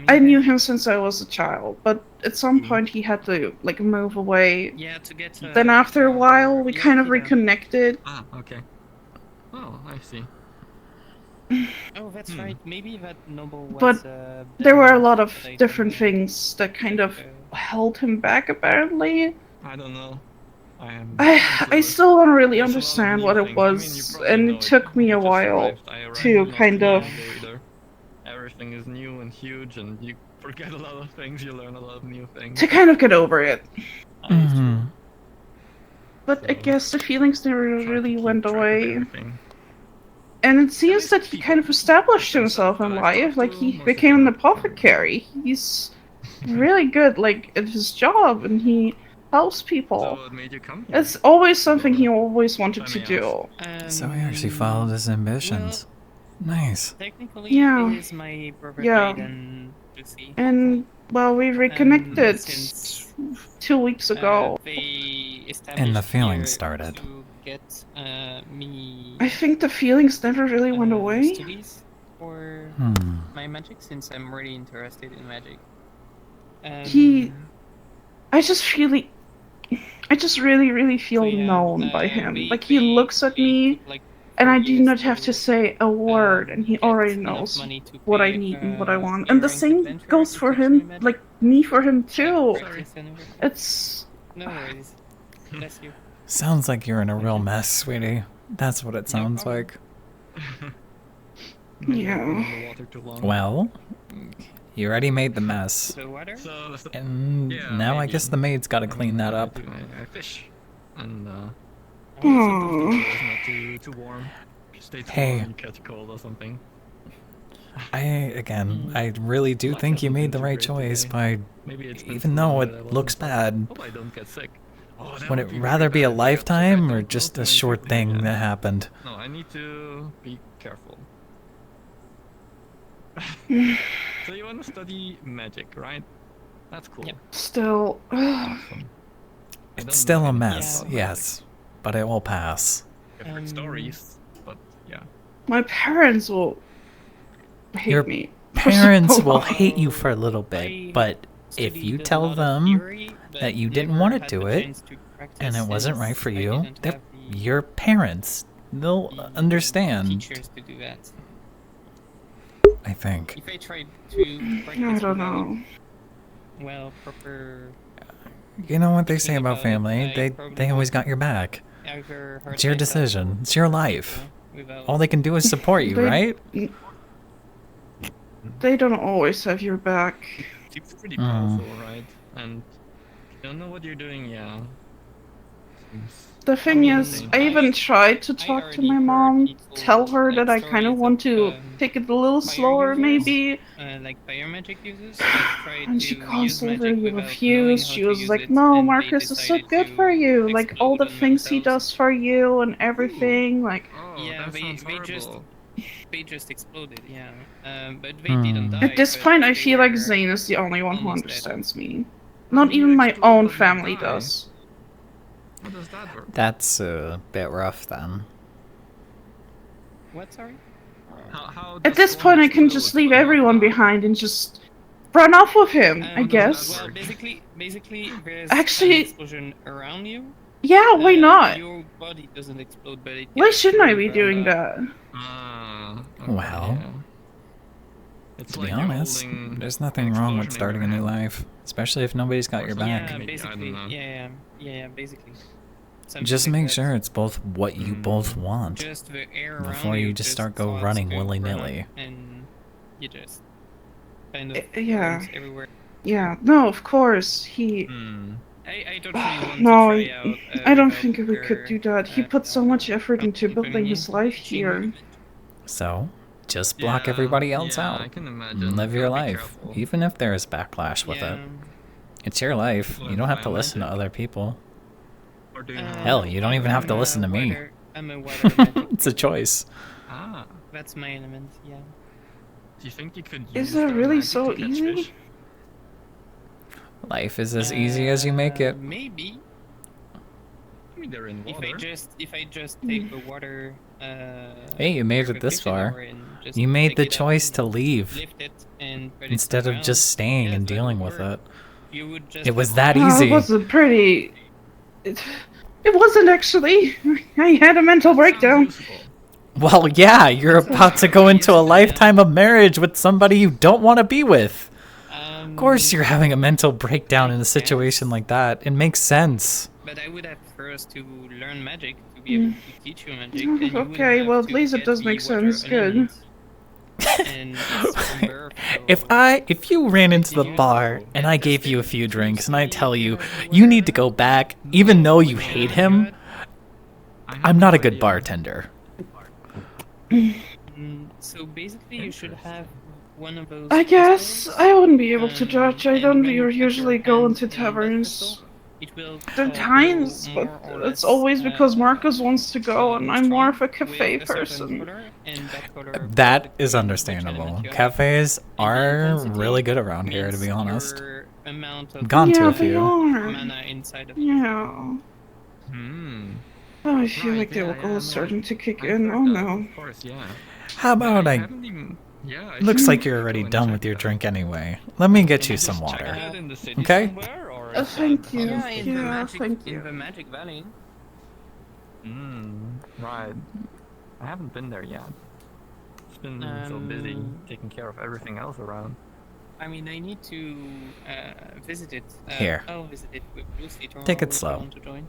I knew him since I was a child, but at some point he had to like move away. Yeah, to get. Then after a while, we kind of reconnected. Ah, okay. Oh, I see. Oh, that's right. Maybe that noble was. But there were a lot of like, different things that kind of held him back, apparently. I don't know. I still don't really understand what it was, and it took me a while to kind of. Everything is new and huge, and you forget a lot of things. You learn a lot of new things. to kind of get over it. Mhm. But I guess the feelings never really went away. and it seems that he kind of established himself in life. Like, he became an apothecary. He's really good, like, at his job, and he helps people. So what made you come here? It's always something he always wanted to do. So he actually followed his ambitions. Nice. Technically, Yeah. it is my brother Yeah. and Lucy. And, well, we reconnected Since 2 weeks ago. they And the established feeling here started. To get me. I think the feelings never really went away. Studies for my magic, since I'm really interested in magic. I just really feel So, yeah, known by him. we- Like, he we- looks at me, like, and I 4 do years not have to say a word, and he get already enough knows money to what I pay, need and what I want. a And the ranked same adventurer goes to for teach me him, magic. like, me for him too. Practice and everything. It's... No worries. Bless you. Sounds like you're in a real mess, sweetie. That's what it sounds problem. like. Yeah. In the water too long. Well, you already made the mess. So water? So, And Yeah, now I maybe. guess the maid's gotta clean that up. I fish. And Hmm. sometimes it's not too warm. Stay too Hey. warm, you catch a cold or something. I really do Life think you hasn't made been the too right great choice today. by, Maybe it's been even so though long it that I looks wasn't- bad, Hope I don't get sick. Oh, that would it be rather really be a bad if I get sick. I lifetime or don't just know a to short improve thing again. that happened? No, I need to be careful. So you want to study magic, right? That's cool. Yep. Still... Awesome. I don't It's still know a anything mess, about yes, but it will pass. magic. I've heard stories, but yeah. My parents will hate Your me. Parents so will long. hate you for a little I bit, but if studied you a tell lot of them theory, but that you didn't never want to had do the it, chance to practice and it wasn't right since for I you, didn't they're have the- your parents. They'll the understand, teachers to do that. I think. If I tried to practice I don't without, know. well, proper You know what they say thinking about about it, family? I They probably always would got your back. ever hurt It's your myself decision. It's your life. without All they can do is support you, They- right? They don't always have your back. Seems pretty Mm. powerful, right? And you don't know what you're doing, yeah. Seems- The thing I is, mean, I even tried to I talk to already my heard mom, people, tell her that I like, kind of stories want to of, take it a little fire slower, users. maybe. Like fire magic users that tried And to she use constantly magic without refused. knowing She how to was use like, it, "No, and they Marcus is so decided good to for you. Like all the explode on things he themselves. does for you and everything. Like, Oh, Yeah, that they- sounds they just- horrible. They just exploded, yeah. But they Hmm. didn't die. at this but point, I they feel like were- Zane is the only one who almost dead. understands me. How Not do you even my explode own but not family die? does. How does that work? That's a bit rough then. What, sorry? How At does this one point, I can explode just leave but not everyone die? behind and just run off with him, I Um, guess. Well, basically, there's Actually- an explosion around you. Yeah, why not? Your body doesn't explode, but it Why gets shouldn't I burned be around doing the- that? Ah, Well, yeah. It's To like be you're honest, holding there's an nothing wrong with explosion in starting a your new hand. life, especially if nobody's got your Or something. back. Yeah, Maybe, I basically. don't know. Yeah, basically. Something Just like make that. sure it's both what you Mm. both want. Just the air around Before you just start go starts running to willy-nilly. burn, and you just kind of Yeah. burns everywhere. Yeah, no, of course. He. Hmm. I don't really want No, to try out. I don't without think we could do that. He put so much effort into building his life here. So, just block Yeah, everybody else yeah, out. I can imagine. And live your Gotta be life, careful. even if there is backlash with it. It's your life. You don't have to listen to other people. Or do you Hell, you don't even have to listen to me. I'm a water magic. It's a choice. Ah, That's my element, yeah. do you think you could Is use that that really magic so to catch easy? fish? Life is as easy as you make it. Maybe I mean, they're in if water. I just take the water. Hey, you made it this far. You made the choice to leave lift it and put it instead of around. just staying Yes, and that dealing would with work. it. You would just It was have that to- Oh, easy. it wasn't pretty. It wasn't actually. I had a mental breakdown. Useful. Well, yeah, you're about to go into a lifetime of marriage with somebody you don't want to be with. Of course, you're having a mental breakdown in a situation like that. It makes sense. But I would have first to learn magic to be able to teach you magic. And you would Okay, have well, at to least it get does the make water sense. Good. element. And it's from birth, so- If you ran into the bar and I gave you a few drinks and I tell you you need to go back, even though you hate him, I have I'm not no a good idea. bartender. So basically, you should have one of those. I guess crystals, I wouldn't be able to judge. I and don't when you put your usually go hand into in that taverns. crystal, it will Sometimes, glow but more or it's less, always because Marcus wants to go, and I'm more of a with cafe a certain person. color, and that color That will is determine which understandable. element you have. Cafes And the are intensity really good around here, to be means honest. your amount of Gone to Yeah, a they few. are. mana inside of Yeah. Hmm. Oh, I feel Right, like the yeah, alcohol yeah, is no, starting to kick I've in. heard Oh that, no. Of course, yeah. How about But I... haven't yeah, I Looks should like you're go already and done check with your that. drink anyway. Let me get Can you I some just check water. that in the city Okay? somewhere, or is Thank that you. yeah, in the Yeah, magic thank in you. the Magic Valley. Right. I haven't been there yet. It's been so busy taking care of everything else around. I mean, I need to visit it. Here. I'll visit it with BlueSky tomorrow. Take it if you slow. want to join.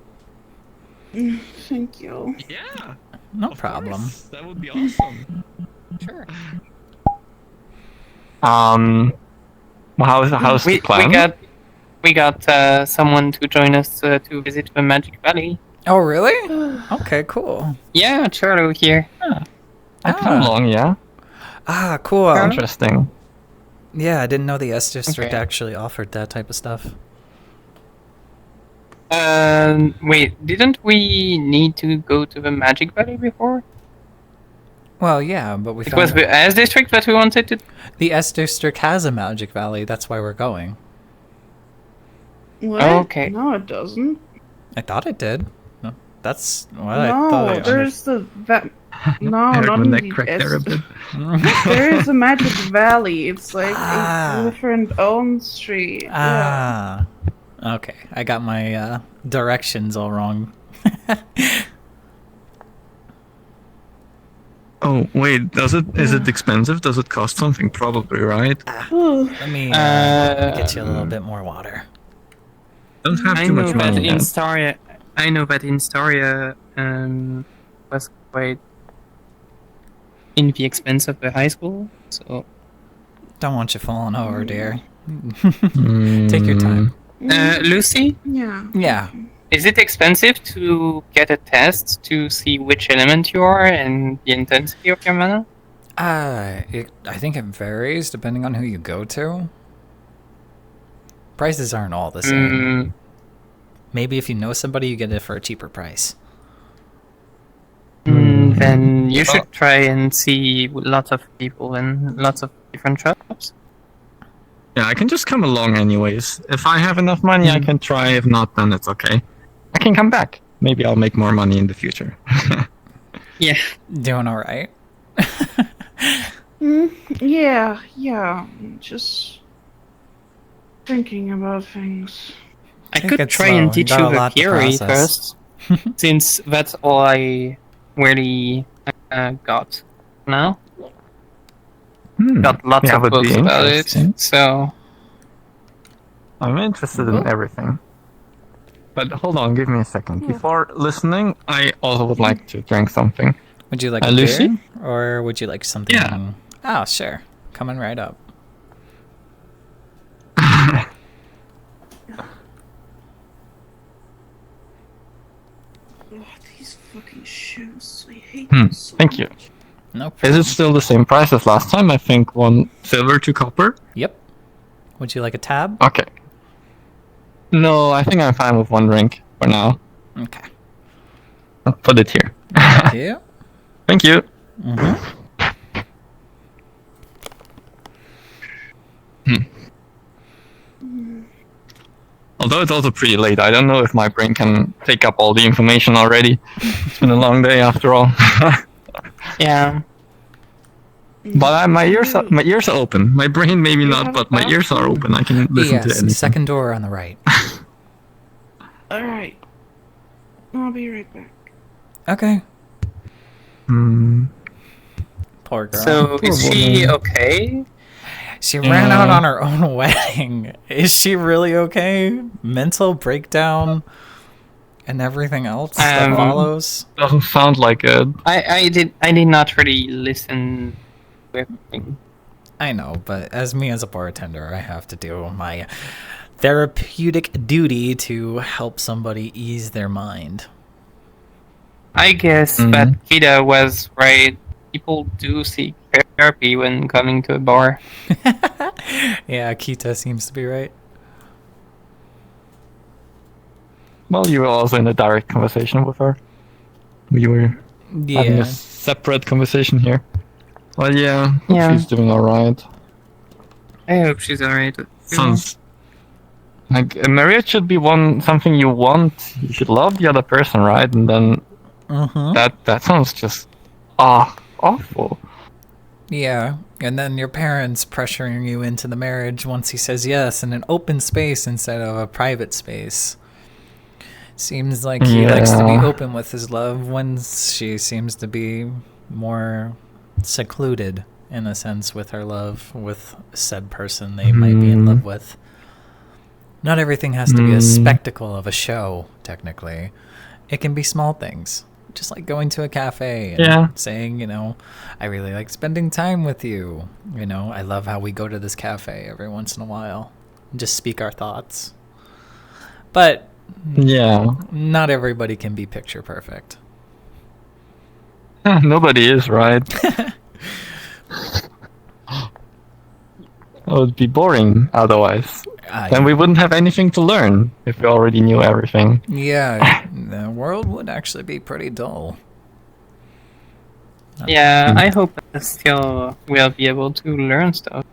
Thank you. Yeah, No of problem. course. That would be awesome. Sure. How's the plan? We got someone to join us to visit the Magic Valley. Oh, really? Okay, cool. Yeah, Charlo here. I come along, yeah. Ah, cool. Huh? Interesting. Yeah, I didn't know the S District Okay. actually offered that type of stuff. Wait, didn't we need to go to the Magic Valley before? Well, yeah, but we It found was the S District that we wanted to. the S District has a Magic Valley. That's why we're going. What? Okay. No, it doesn't. I thought it did. No, that's what I thought. No, I there's the no, Eric, not my in neck the cracked there a bit. There is a Magic Valley. It's like Ah. a different own street. Yeah. Ah, okay. I got my directions all wrong. Oh wait, is it expensive? Does it cost something? Probably, right? Let me get you a little bit more water. Don't have I too know much that money in yet. Staria. I know that in Staria was quite in the expense of the high school. So Don't want you falling over, dear. Take your time. Lucy, Yeah. Yeah. is it expensive to get a test to see which element you are and the intensity of your mana? I think it varies depending on who you go to. Prices aren't all the same. Maybe if you know somebody, you get it for a cheaper price. Then you should try and see lots of people in lots of different shops. Yeah, I can just come along anyways. If I have enough money, I can try. If not, then it's okay. I can come back. Maybe I'll make more money in the future. Yeah. Doing all right? Yeah. Just thinking about things. I Take could it try slow. and You teach got you a the lot to theory process. first, since that's all I really got now. Got lots of would be books about it, interesting. so I'm interested in everything. But hold on, give me a second. Before listening, I also would like to drink something. Would you like a Lucy? beer? Or would you like something? Yeah. Oh, sure. Coming right up. Oh, these fucking shoes. I hate Hmm, them so thank you. much. No Is problem. it still the same price as last time? I think 1 silver, 2 copper. Yep. Would you like a tab? Okay. No, I think I'm fine with 1 drink for now. Okay. I'll put it here. Thank you. Thank you. Although it's also pretty late, I don't know if my brain can take up all the information already. It's been a long day after all. yeah. But my ears are open. My brain maybe You not, have but a my ears are bathroom? open. I can listen to Yes, anything. second door on the right. Alright. I'll be right back. Okay. Hmm. Poor girl. So is Poor she woman. okay? She ran out on her own wedding. Is she really okay? Mental breakdown and everything else that follows? Doesn't sound like it. I did not really listen to everything. I know, but as a bartender, I have to do my therapeutic duty to help somebody ease their mind. I guess that Kida was right. people do seek therapy when coming to a bar. Yeah, Kita seems to be right. Well, you were also in a direct conversation with her. We were having a separate conversation here. Well, yeah, hope she's doing alright. I hope she's alright. Sounds like a marriage should be something you want. You should love the other person, right? And then that sounds just awful. Yeah, and then your parents pressuring you into the marriage once he says yes in an open space instead of a private space. Seems like he likes to be open with his love when she seems to be more secluded, in a sense, with her love with said person they might be in love with. Not everything has to be a spectacle of a show, technically. It can be small things. Just like going to a cafe and saying, you know, I really like spending time with you. You know, I love how we go to this cafe every once in a while. Just speak our thoughts. But not everybody can be picture perfect. Nobody is, right? It would be boring otherwise. Then we wouldn't have anything to learn if we already knew everything. Yeah, the world would actually be pretty dull. Yeah, I hope I still will be able to learn stuff.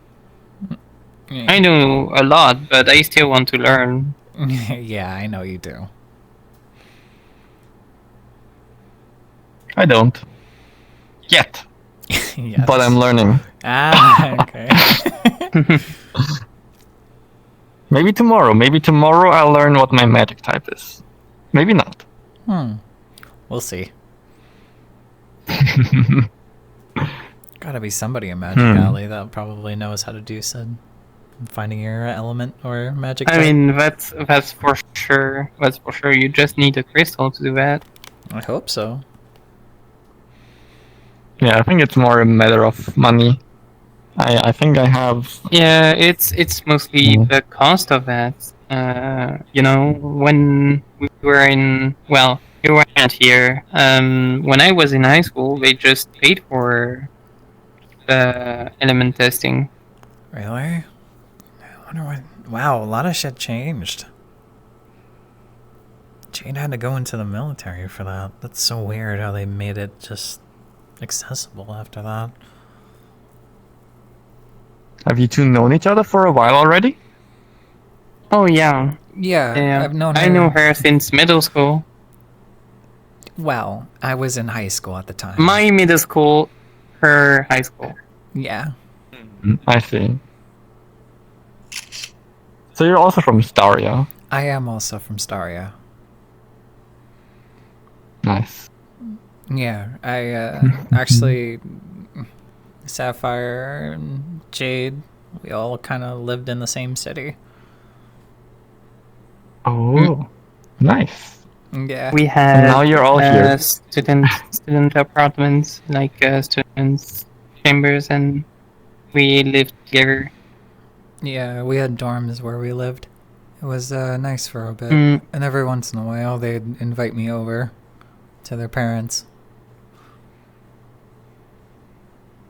Yeah. I know a lot, but I still want to learn. Yeah, I know you do. I don't. Yet. Yes. But I'm learning. Okay. Maybe tomorrow. Maybe tomorrow I'll learn what my magic type is. Maybe not. We'll see. Gotta be somebody in Magic Alley that probably knows how to do said finding your element or magic type. I mean, that's for sure. That's for sure. You just need a crystal to do that. I hope so. Yeah, I think it's more a matter of money. I think I have... Yeah, it's mostly the cost of that. You know, when we were in... Well, you weren't here. When I was in high school, they just paid for the element testing. Really? I wonder what... Wow, a lot of shit changed. Jade had to go into the military for that. That's so weird how they made it just accessible after that. Have you two known each other for a while already? Oh, yeah. Yeah, I've known her. I know her since middle school. Well, I was in high school at the time. My middle school, her high school. Yeah. I see. So you're also from Staria? I am also from Staria. Nice. Yeah, I actually... Sapphire and Jade, we all kind of lived in the same city. Oh, nice. Yeah. We had And now you're all here. student apartments, like students' chambers, and we lived together. Yeah, we had dorms where we lived. It was nice for a bit. And every once in a while, they'd invite me over to their parents.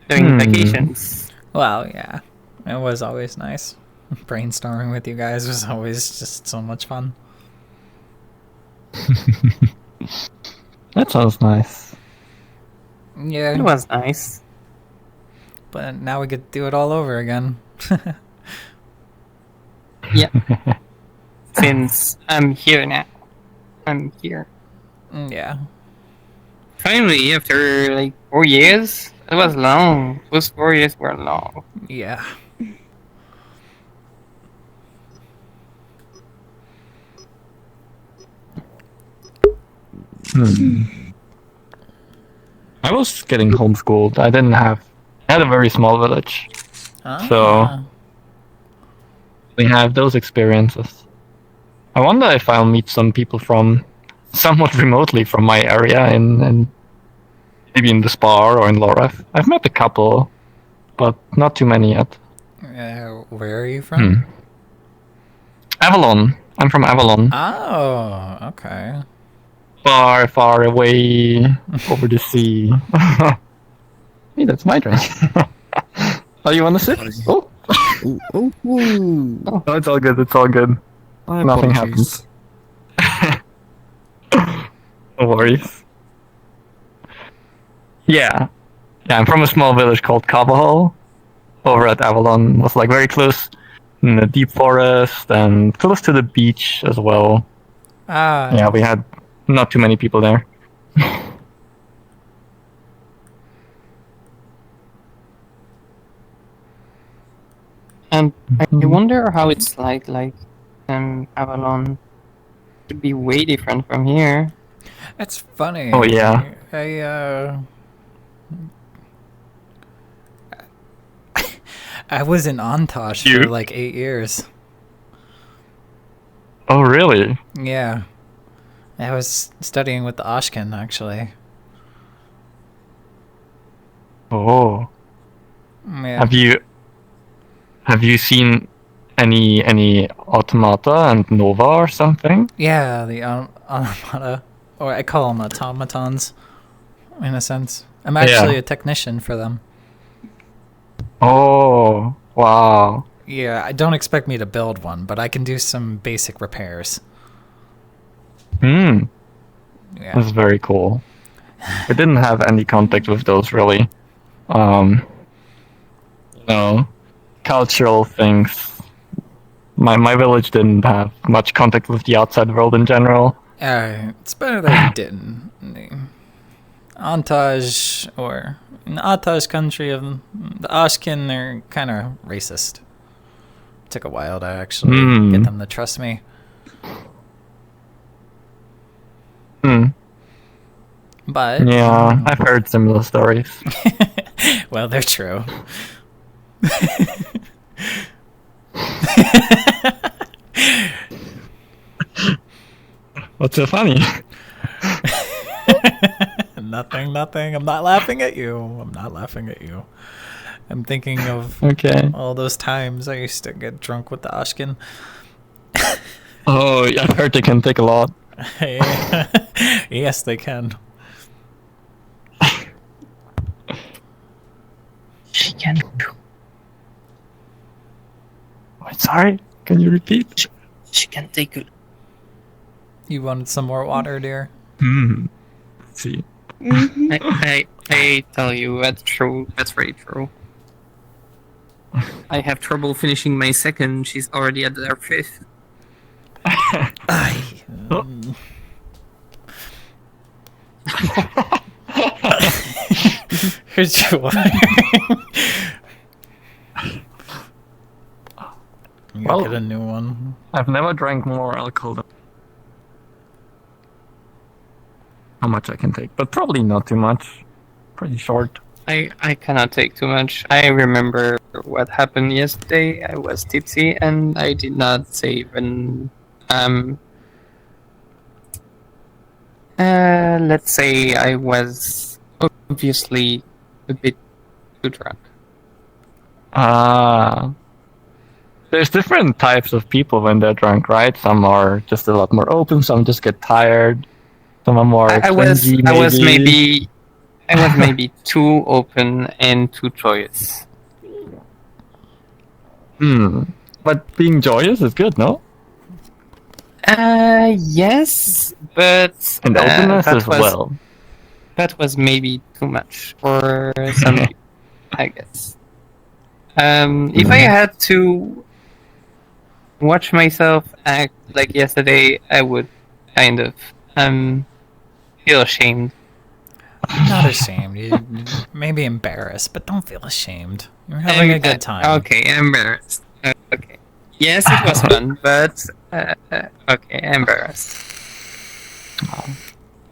During vacations. Well, yeah. It was always nice. Brainstorming with you guys was always just so much fun. That sounds nice. Yeah. It was nice. But now we get to do it all over again. Yeah. Since I'm here now. I'm here. Yeah. Finally, after like 4 years. It was long. Those 4 years were long. Yeah. I was getting homeschooled. I had a very small village. So we have those experiences. I wonder if I'll meet some people from somewhat remotely from my area and maybe in the Spar or in Lorath. I've met a couple, but not too many yet. Where are you from? Avalon. I'm from Avalon. Oh, okay. Far, far away over the sea. Hey, that's my drink. Oh, you want to sip? Oh. Oh, Oh, it's all good. It's all good. Nothing happens. No worries. Yeah. Yeah, I'm from a small village called Cabahal. Over at Avalon. Was like very close in the deep forest and close to the beach as well. Yeah, we had not too many people there. And I wonder how it's like Avalon would be way different from here. That's funny. Oh, yeah. I was in Antosh for like 8 years. Oh, really? Yeah. I was studying with the Ashken, actually. Oh. Yeah. Have you seen any automata and nova or something? Yeah, the automata, or I call them automatons, in a sense. I'm actually a technician for them. Oh, wow. Yeah, I don't expect me to build one, but I can do some basic repairs. Yeah. That's very cool. We didn't have any contact with those really. Cultural things. My village didn't have much contact with the outside world in general. It's better that you didn't. Antaj, or in the Antaj country of the Ashkin, they're kind of racist. It took a while to actually get them to trust me. But yeah, I've heard similar stories. Well, they're true. What's so funny? Nothing. I'm not laughing at you. I'm thinking of all those times I used to get drunk with the Ashkin. Oh, I've heard they can take a lot. Yes, they can. She can. Wait, sorry. Can you repeat? She can take it. You wanted some more water, dear? Let's see. I tell you, that's true. That's very true. I have trouble finishing my second. She's already at their fifth. Here's your water. You get a new one. I've never drank more alcohol than how much I can take, but probably not too much. Pretty short. I cannot take too much. I remember what happened yesterday. I was tipsy and I did not save. And let's say I was obviously a bit too drunk. There's different types of people when they're drunk, right? Some are just a lot more open. Some just get tired. Some are more. I was maybe too open and too joyous. But being joyous is good, no? Yes, but and openness as well. That was maybe too much for some people, I guess. If I had to watch myself act like yesterday, I would kind of feel ashamed. Not ashamed. You may be embarrassed, but don't feel ashamed. You're having a good time. Okay, embarrassed. Okay. Yes, it was fun, but okay, embarrassed.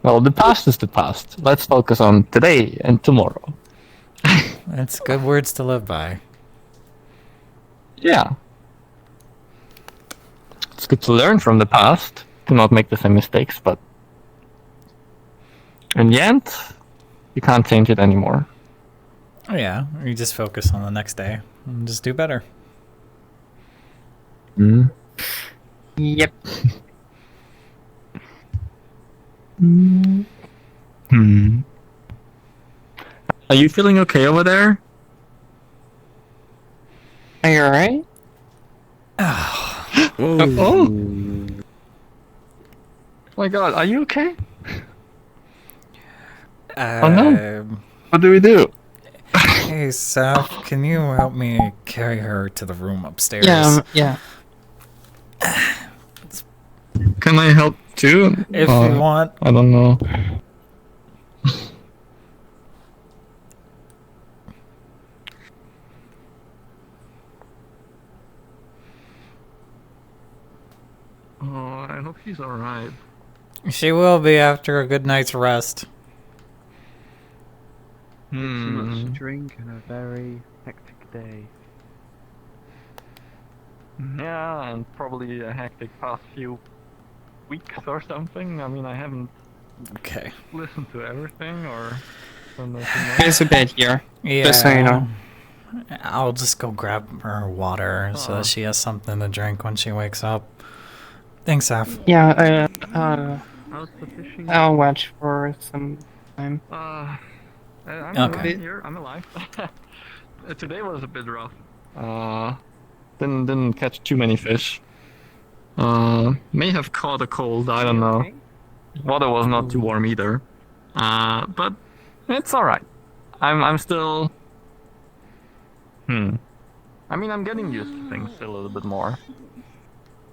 Well, the past is the past. Let's focus on today and tomorrow. That's good words to live by. Yeah. It's good to learn from the past, to not make the same mistakes, but in the end, you can't change it anymore. Oh yeah, you just focus on the next day and just do better. Yep. Are you feeling okay over there? Are you alright? Oh my god, are you okay? Oh no. What do we do? Hey, Seth, can you help me carry her to the room upstairs? Yeah. Can I help too? If you want. I don't know. Oh, I hope she's alright. She will be after a good night's rest. Too much to drink and a very hectic day. Yeah, and probably a hectic past few weeks or something. I mean, I haven't listened to everything or done nothing else. There's a bed here. Yeah. Just so you know. I'll just go grab her water so that she has something to drink when she wakes up. Thanks, Seth. Yeah, How's the fishing? I'll watch for some time. I'm Okay. here. I'm alive. Today was a bit rough. Didn't catch too many fish. May have caught a cold. I don't know. Water was not too warm either. But it's all right. I'm still. I mean, I'm getting used to things a little bit more.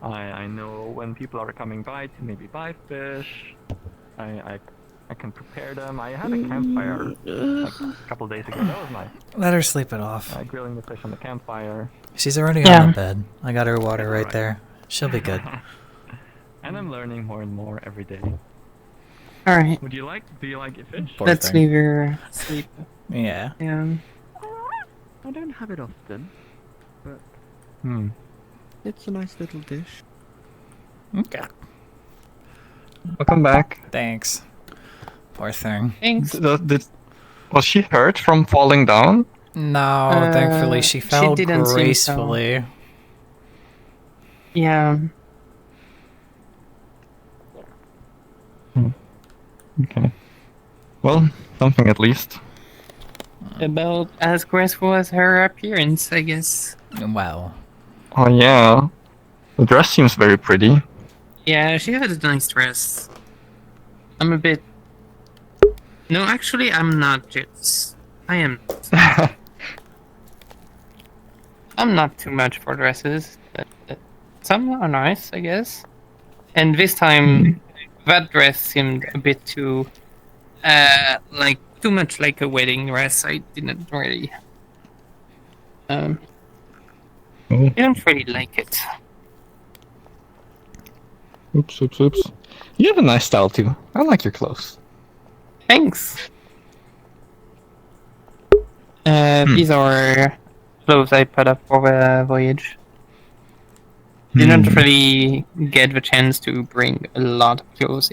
I know when people are coming by to maybe buy fish. I can prepare them. I had a campfire like a couple days ago. That was nice. Let her sleep it off. Grilling the fish on the campfire. She's already on the bed. I got her water right there. She'll be good. And I'm learning more and more every day. Alright. Do you like fish? Let's leave her sleep. Yeah. Yeah. I don't have it often, but it's a nice little dish. Okay. Welcome back. Thanks. Poor thing. Thanks. Was she hurt from falling down? No, thankfully she fell gracefully. Yeah. Okay. Well, something at least. About as graceful as her appearance, I guess. Wow. Oh yeah. The dress seems very pretty. Yeah, she has a nice dress. I'm a bit... No, actually, I'm not jealous. I am. I'm not too much for dresses, but some are nice, I guess. And this time, that dress seemed a bit too, too much like a wedding dress. I didn't really, didn't really like it. Oops. You have a nice style too. I like your clothes. Thanks. These are clothes I put up for the voyage. Didn't really get the chance to bring a lot of clothes.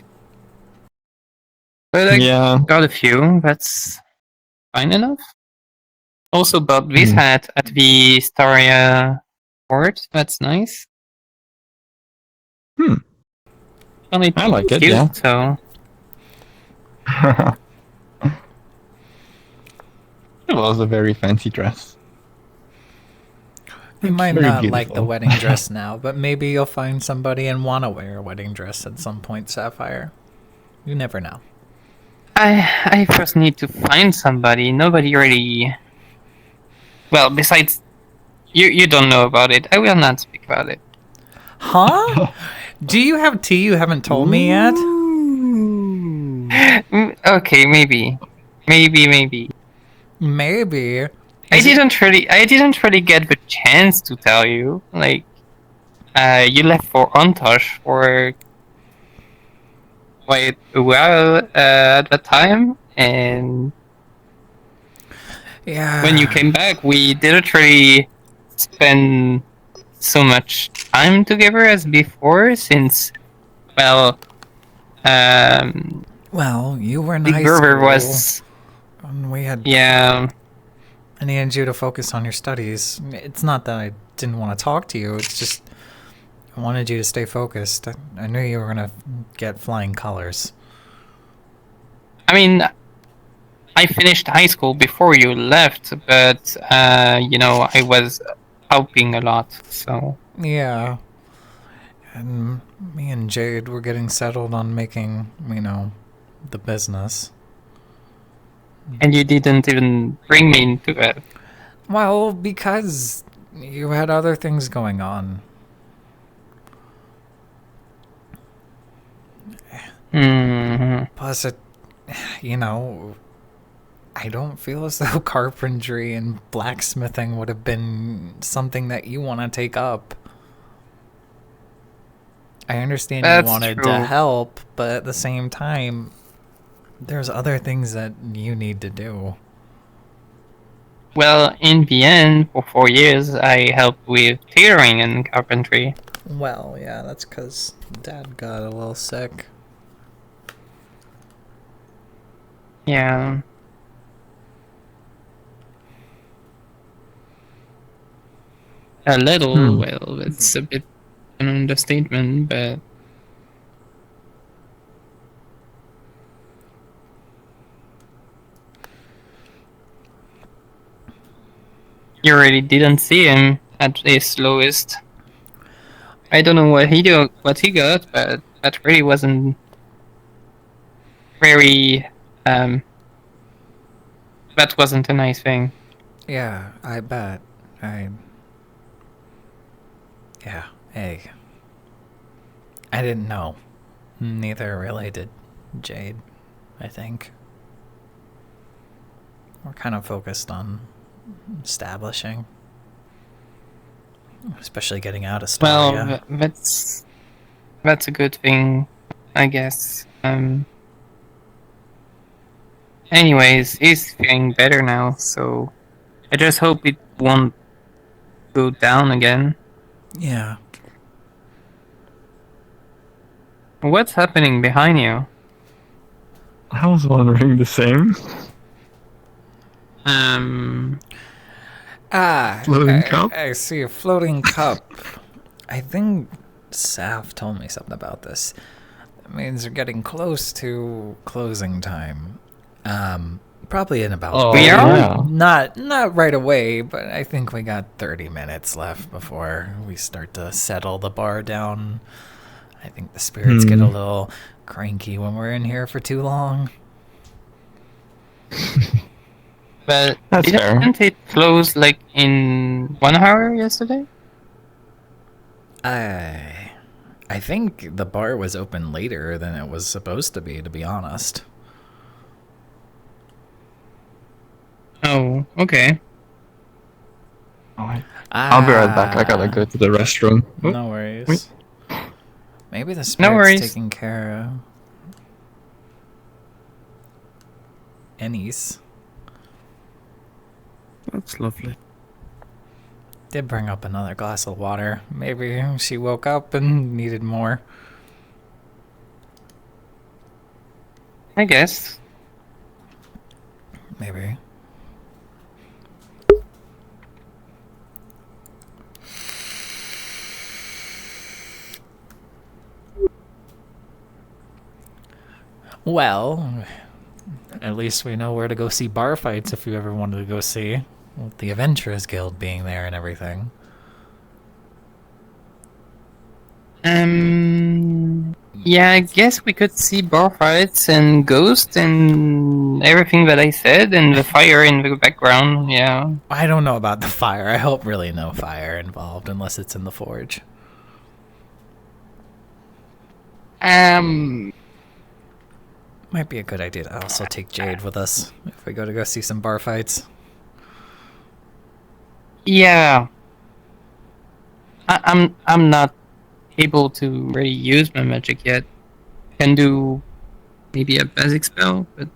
But I got a few. That's fine enough. Also bought this hat at the Staria port. That's nice. Only I like it, cute, yeah. So. It was a very fancy dress. You might very not beautiful. like the wedding dress now, but maybe you'll find somebody and want to wear a wedding dress at some point, Sapphire. You never know. I first need to find somebody. Nobody really... Well, besides... You don't know about it. I will not speak about it. Huh? Do you have tea you haven't told me yet? Okay, maybe. Maybe. I didn't really get the chance to tell you. Like, you left for Ontosh for quite a while at the time, and when you came back, we didn't really spend so much time together as before, since, well, you were in the high Gerber school. was... And we had... Yeah. I needed you to focus on your studies. It's not that I didn't want to talk to you, it's just... I wanted you to stay focused. I knew you were gonna get flying colors. I mean, I finished high school before you left, but I was helping a lot, so. Yeah. And me and Jade were getting settled on making, the business. And you didn't even bring me into it. Well, because you had other things going on. Mm-hmm. Plus, I don't feel as though carpentry and blacksmithing would have been something that you want to take up. I understand That's you wanted true. to help, but at the same time, there's other things that you need to do. Well, in the end, for 4 years, I helped with tailoring and carpentry. Well, yeah, that's because Dad got a little sick. Yeah. A little, well, it's a bit an understatement, but... You really didn't see him at his lowest. I don't know what he got, but that really wasn't very, that wasn't a nice thing. Yeah, I bet. Yeah, hey. I didn't know. Neither really did Jade, I think. We're kind of focused on establishing. Especially getting out of Staria. Well, that's a good thing, I guess. Anyways, he's feeling better now, so I just hope it won't go down again. Yeah. What's happening behind you? I was wondering the same. Floating cup? I see a floating cup. I think Saf told me something about this. That means we're getting close to closing time. Probably in about... We are? Not right away, but I think we got 30 minutes left before we start to settle the bar down. I think the spirits get a little cranky when we're in here for too long. But That's fair. didn't it close like in 1 hour yesterday? I think the bar was open later than it was supposed to be honest. Oh, okay. I'll be right back. I gotta go to the restroom. No worries. Wait. Maybe the No spirit's worries. taking care of Ennis. That's lovely. Did bring up another glass of water. Maybe she woke up and needed more. I guess. Maybe. Well, at least we know where to go see bar fights if you ever wanted to go see. With the Adventurers Guild being there and everything. Yeah, I guess we could see bar fights and ghosts and everything that I said and the fire in the background, yeah. I don't know about the fire. I hope really no fire involved unless it's in the forge. Might be a good idea to also take Jade with us if we go see some bar fights. Yeah. I'm not able to really use my magic yet. Can do maybe a basic spell, but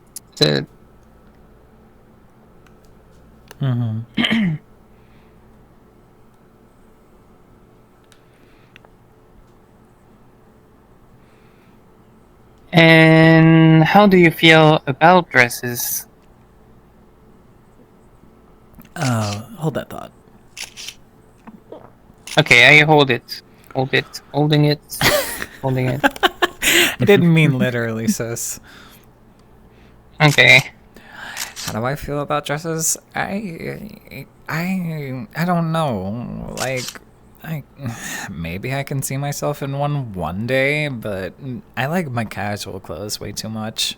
And how do you feel about dresses? Hold that thought. Okay, I hold it. Holding it. I didn't mean literally, sis. Okay. How do I feel about dresses? I don't know. Like, maybe I can see myself in one day, but I like my casual clothes way too much.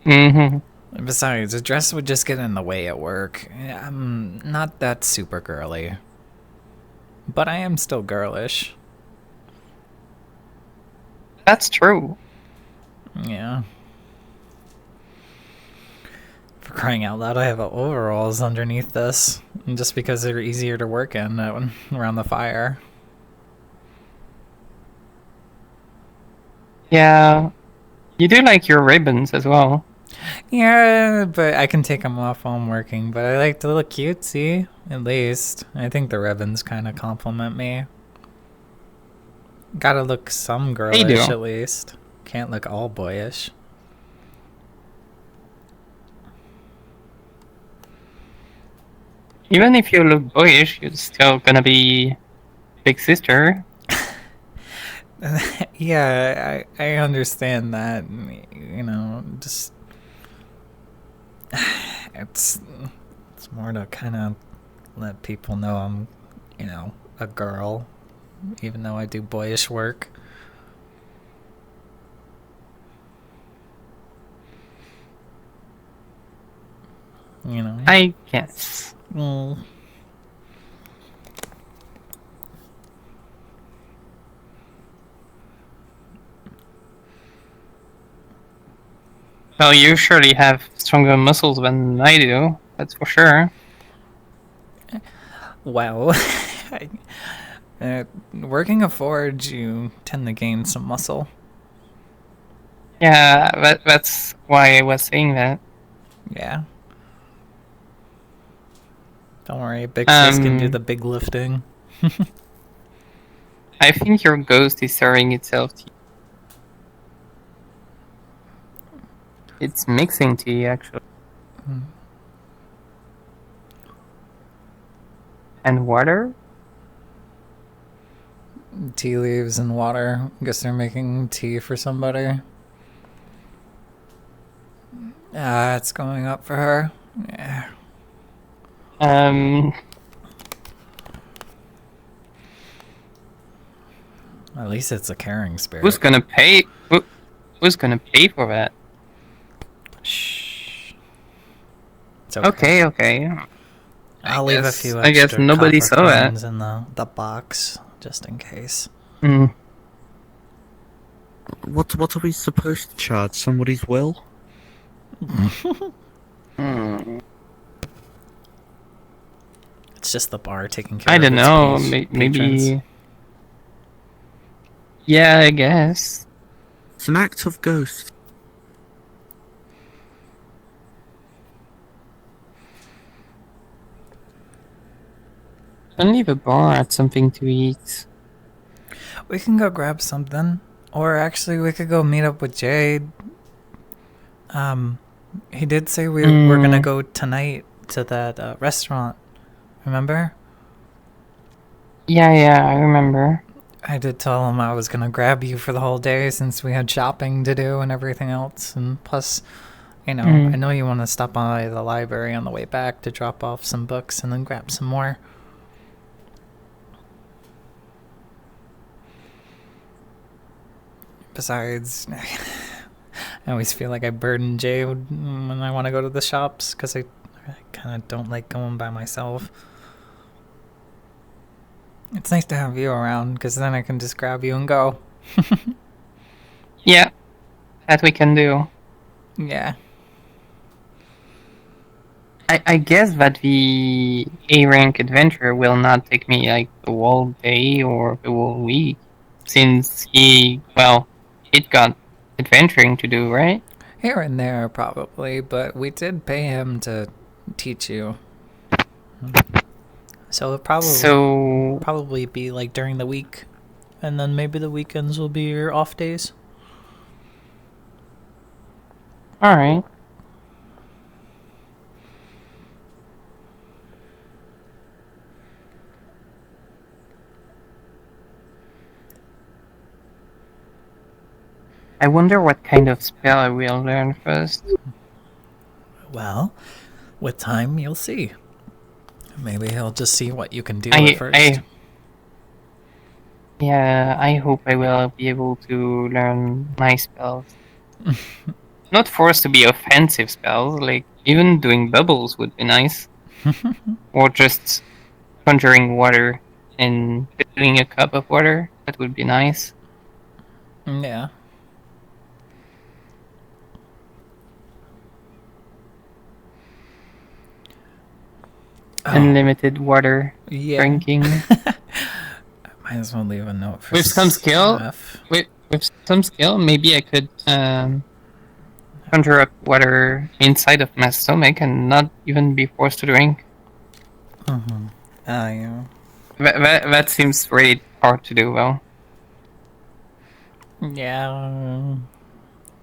Mm-hmm. Besides, a dress would just get in the way at work. I'm not that super girly. But I am still girlish. That's true. Yeah. For crying out loud, I have overalls underneath this. Just because they're easier to work in around the fire. Yeah. You do like your ribbons as well. Yeah, but I can take them off while I'm working. But I like to look cutesy, at least. I think the ribbons kind of compliment me. Gotta look some girlish at least. Can't look all boyish. Even if you look boyish, you're still gonna be big sister. Yeah, I understand that. You know, just it's more to kind of let people know I'm, you know, a girl, even though I do boyish work. You know. I guess. Well, Well, you surely have stronger muscles than I do. That's for sure. well, working a forge, you tend to gain some muscle. Yeah, that's why I was saying that. Yeah. Don't worry, Big Sis can do the big lifting. I think your ghost is serving itself to you. It's mixing tea, actually. And water? Tea leaves and water. Guess they're making tea for somebody. It's going up for her. Yeah. At least it's a caring spirit. Who's gonna pay? Who's gonna pay for that? Shh. It's Okay. I'll leave a few extra I guess nobody copper saw it. coins in the box, just in case. What are we supposed to charge? Somebody's will? It's just the bar taking care I of don't its know. patrons. Maybe. Yeah, I guess. It's an act of ghost. Only the bar had something to eat. We can go grab something. Or actually, we could go meet up with Jade. He did say we're gonna go tonight to that restaurant. Remember? Yeah, I remember. I did tell him I was gonna grab you for the whole day since we had shopping to do and everything else. And plus, you know, I know you want to stop by the library on the way back to drop off some books and then grab some more. Besides, I always feel like I burden Jay when I want to go to the shops because I kind of don't like going by myself. It's nice to have you around because then I can just grab you and go. Yeah, that we can do. Yeah. I guess that the A rank adventure will not take me like the whole day or the whole week, since it got adventuring to do, right? Here and there, probably, but we did pay him to teach you. So it'll probably be like during the week, and then maybe the weekends will be your off days. All right. I wonder what kind of spell I will learn first. Well, with time, you'll see. Maybe he'll just see what you can do at first. Yeah, I hope I will be able to learn nice spells. Not forced to be offensive spells, like even doing bubbles would be nice. Or just conjuring water and filling a cup of water, that would be nice. Yeah. Unlimited water drinking. Might as well leave a note for With some skill, with some skill, maybe I could conjure up water inside of my stomach and not even be forced to drink. Yeah. That seems really hard to do, though. Yeah.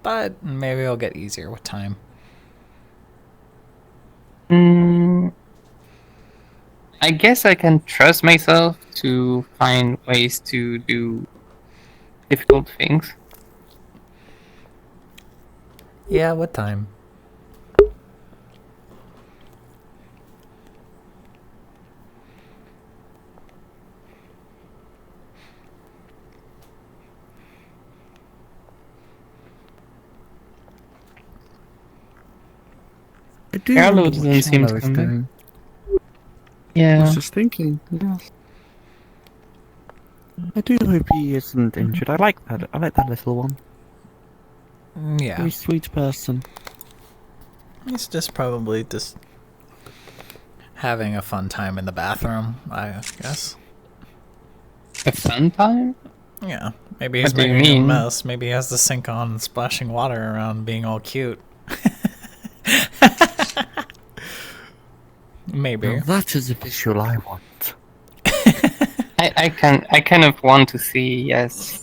But maybe it'll get easier with time. I guess I can trust myself to find ways to do difficult things. Yeah, with time. I do Carlo wonder doesn't what seem Charlo to is come doing. I Yeah. was just thinking, yes. I do hope he isn't injured. I like that. I like that little one. Yeah. Very sweet person. He's just probably just having a fun time in the bathroom, I guess. A fun time? Yeah. Maybe he's What do you making a mean? mess. Maybe he has the sink on and splashing water around being all cute. Maybe. Well, that is a visual I want. I kind of want to see, yes.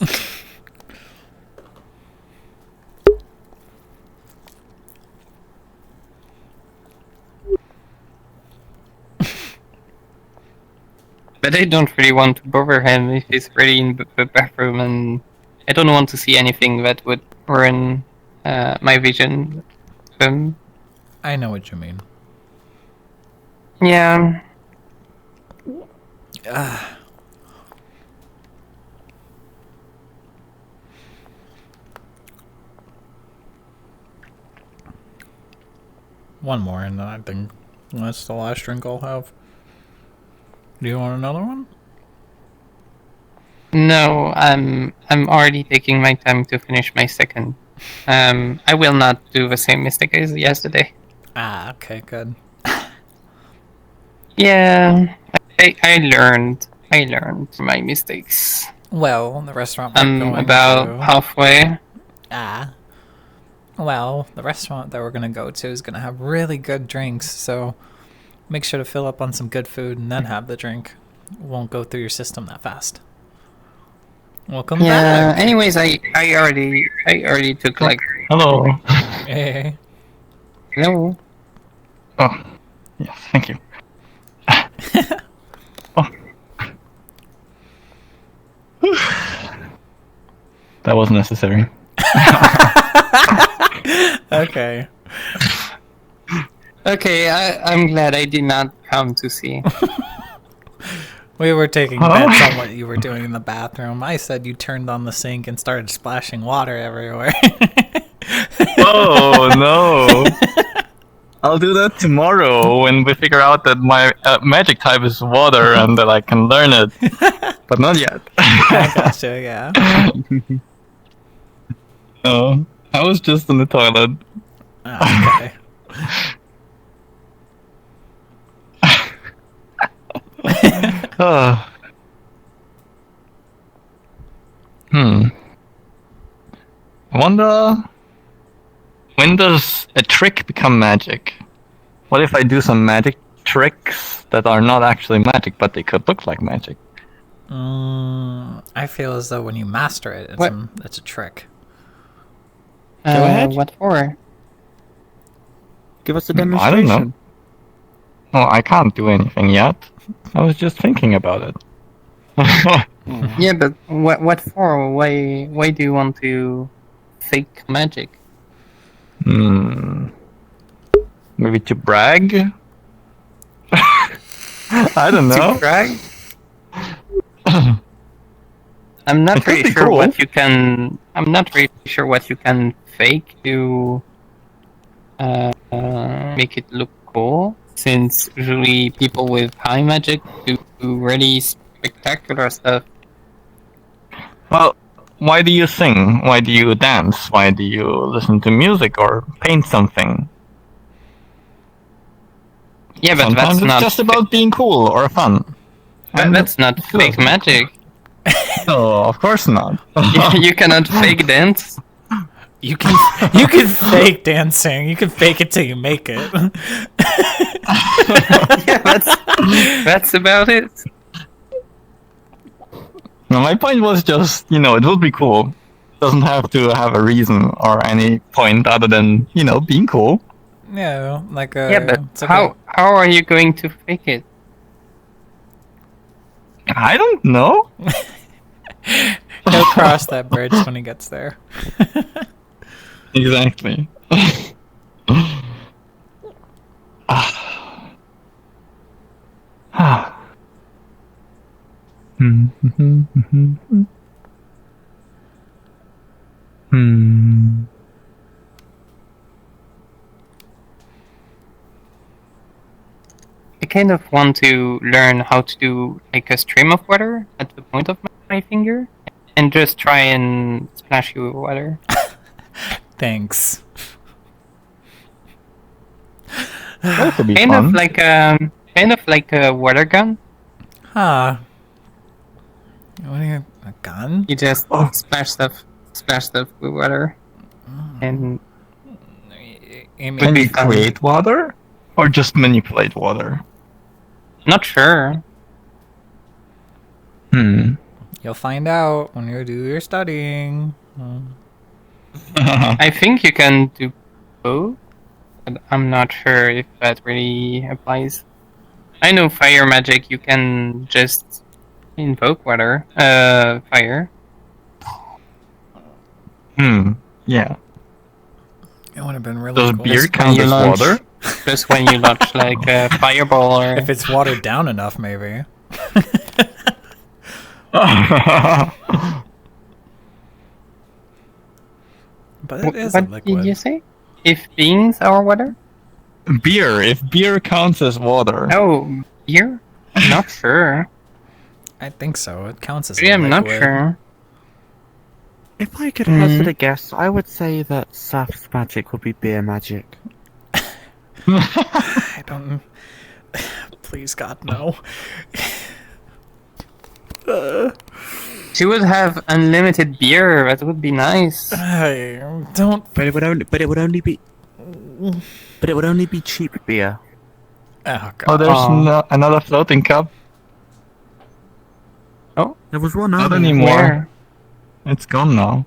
But I don't really want to bother him if he's already in the bathroom, and I don't want to see anything that would ruin my vision. I know what you mean. Yeah. One more, and then I think that's the last drink I'll have. Do you want another one? No, I'm already taking my time to finish my second. I will not do the same mistake as yesterday. Ah, okay, good. Yeah, I learned from my mistakes. Well, the restaurant we're I'm going about to... halfway. Well, the restaurant that we're going to go to is going to have really good drinks, so make sure to fill up on some good food and then have the drink. It won't go through your system that fast. Welcome back. Anyways, I already took like. Hello. Hey. Hello. Oh, yes, thank you. Oh. That wasn't necessary. Okay. Okay, I'm glad I did not come to see. We were taking bets on what you were doing in the bathroom. I said you turned on the sink and started splashing water everywhere. Oh, no. I'll do that tomorrow when we figure out that my magic type is water and that I can learn it. But not yet. I gotcha, yeah. No, I was just in the toilet. Okay. I wonder, when does a trick become magic? What if I do some magic tricks that are not actually magic, but they could look like magic? I feel as though when you master it, it's a trick. Go ahead. What for? Give us a I demonstration. don't know. Well, I can't do anything yet. I was just thinking about it. Yeah, but what for? Why do you want to fake magic? Maybe to brag? I don't know. To brag? I'm not It could really be sure cool. what you can. I'm not really sure what you can fake to make it look cool. Since usually people with high magic do really spectacular stuff. Well, why do you sing? Why do you dance? Why do you listen to music or paint something? Yeah, but Sometimes that's it's not. just about being cool or fun. But And that's not fake magic. No, of course not. You cannot fake dance. You can fake dancing. You can fake it till you make it. Yeah, that's about it. No, my point was just, it would be cool. Doesn't have to have a reason or any point other than, being cool. Yeah, like Yeah, but it's like how are you going to fake it? I don't know. he'll cross that bridge when he gets there. Exactly. I kind of want to learn how to do like a stream of water at the point of my finger, and just try and splash you with water. Thanks. That could be Kind fun. of like a water gun. Huh. What are you, a gun? You just splash stuff with water, and You mean- Can be you fun. create water? Or just manipulate water? not sure. You'll find out when you do your studying. I think you can do both, but I'm not sure if that really applies. I know fire magic, you can just invoke water, fire. Yeah. It would have been really Does cool. beer count you as launch- water? Just when you launch like a fireball or... If it's watered down enough, maybe. But it is a What liquid. did you say? If beans are water? Beer. If beer counts as water. Oh, beer? Not sure. I think so. It counts as Yeah, a I'm liquid. not sure. If I could hazard a guess, I would say that Saf's magic would be beer magic. I don't... Please, God, no. She would have unlimited beer. That would be nice. I don't... But it would only be cheap beer. Oh, God. Oh, there's another floating cup. There was one Not earlier. anymore. Where? It's gone now.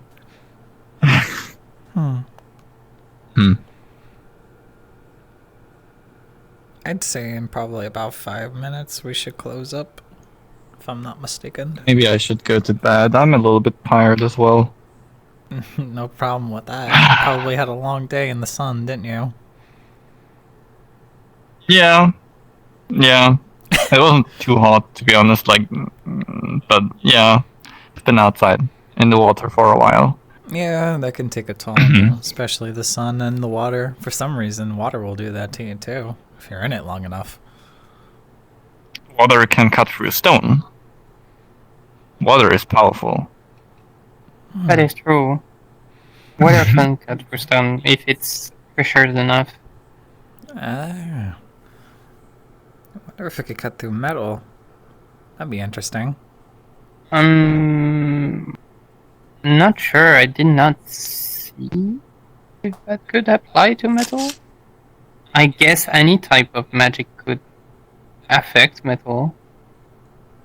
I'd say in probably about 5 minutes we should close up, if I'm not mistaken. Maybe I should go to bed. I'm a little bit tired as well. No problem with that. You probably had a long day in the sun, didn't you? Yeah. Yeah. It wasn't too hot, to be honest, but yeah. It's been outside in the water for a while. Yeah, that can take a toll, especially the sun and the water. For some reason, water will do that to you too, if you're in it long enough. Water can cut through stone. Water is powerful. That is true. Water can cut for stone if it's pressured enough. I wonder if it could cut through metal. That'd be interesting. Not sure. I did not see if that could apply to metal. I guess any type of magic could affect metal.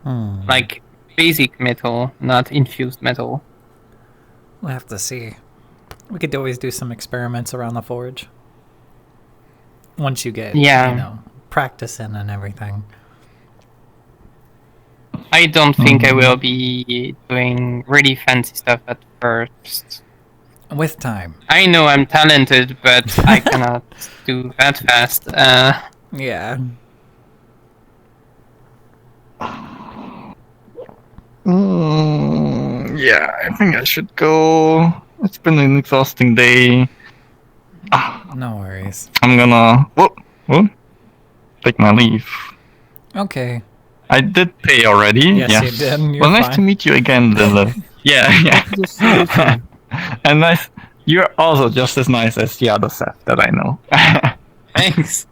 Like basic metal, not infused metal. We'll have to see. We could always do some experiments around the forge. Once you get, practice in and everything. I don't think I will be doing really fancy stuff at first. With time. I know I'm talented, but I cannot do that fast. Yeah. Yeah, I think I should go. It's been an exhausting day. No worries. I'm gonna take my leave. Okay. I did pay already. Yes, you did. You're Well, nice fine. to meet you again, Lilith. Yeah. And nice. You're also just as nice as the other Seth that I know. Thanks.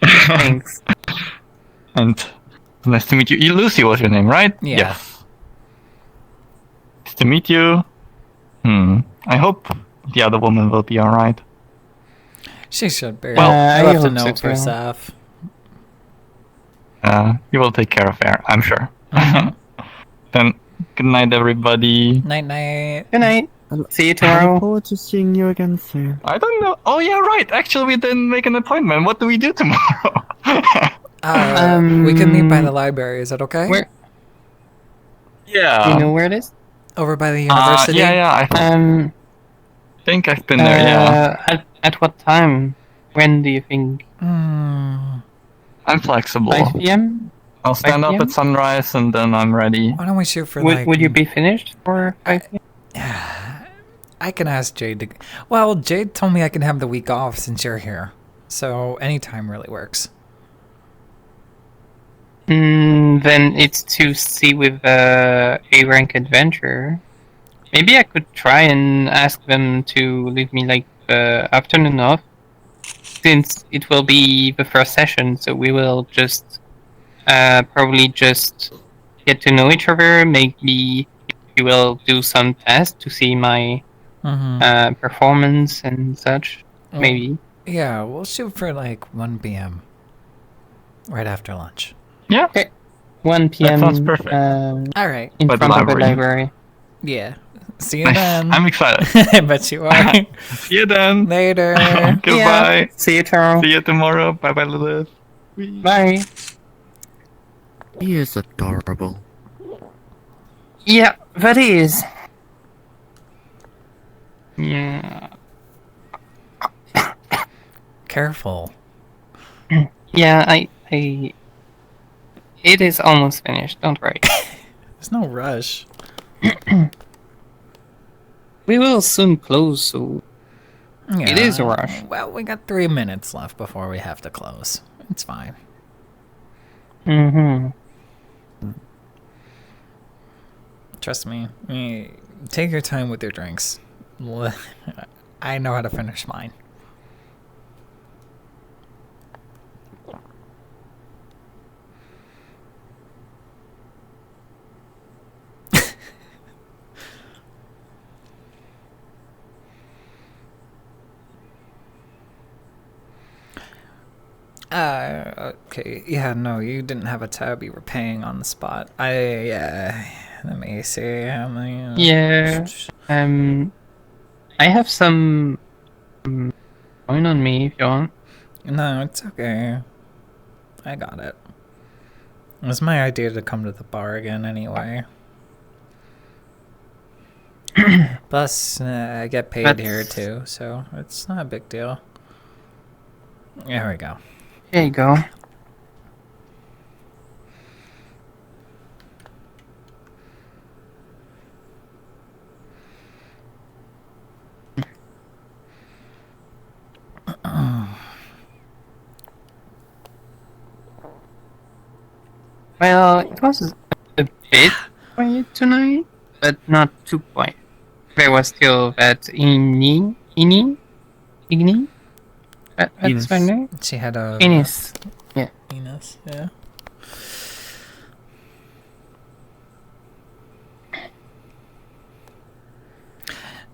Thanks. And nice to meet you. Elysia was your name, right? Yeah. Yes. Nice to meet you. I hope the other woman will be alright. She should be. Well, I I left a hope note so for too. Saf. You will take care of her, I'm sure. Then, good night, everybody. Night night. Good night. See you I look tomorrow. forward to seeing you again soon. I don't know. Oh, yeah, right. Actually, we didn't make an appointment. What do we do tomorrow? We can meet by the library. Is that okay? Where? Yeah. Do you know where it is? Over by the university? Yeah. I think I've been there, yeah. At what time? When do you think? I'm flexible. 5 p.m.? I'll stand 5 up p.m.? at sunrise and then I'm ready. Why don't we shoot for Would you be finished for 5 p.m.? I can ask Jade to... Well, Jade told me I can have the week off since you're here. So anytime really works. Then it's to see with A-rank adventure. Maybe I could try and ask them to leave me like afternoon off, since it will be the first session. So we will just probably just get to know each other. Maybe we will do some tests to see my performance and such. Well, Maybe. Yeah, we'll shoot for like 1 p.m. Right after lunch. Yeah. Okay. 1 p.m. sounds perfect. All right. In By the front of the library. library. Yeah. See you Nice. then. I'm excited. I bet you are. See you then. Later. Goodbye. Yeah. See you tomorrow. See you tomorrow. Bye, Lilith. Bye. He is adorable. Yeah, that is. Yeah. Careful. Yeah, I. It is almost finished. Don't worry. There's no rush. We will soon close, so Yeah. it is a rush. Well, we got 3 minutes left before we have to close. It's fine. Trust me. Take your time with your drinks. I know how to finish mine. Okay. Yeah, no, you didn't have a tab you were paying on the spot. Let me see how many... Yeah. I have some coin on me if you want. No, it's okay. I got it. It was my idea to come to the bar again anyway. Plus, I get paid here too, so it's not a big deal. There we go. There you go. Well, it was a bit quiet tonight, but not too quiet. There was still that Igni? That's her name? She had a... Ines. Yeah. Ines, yeah.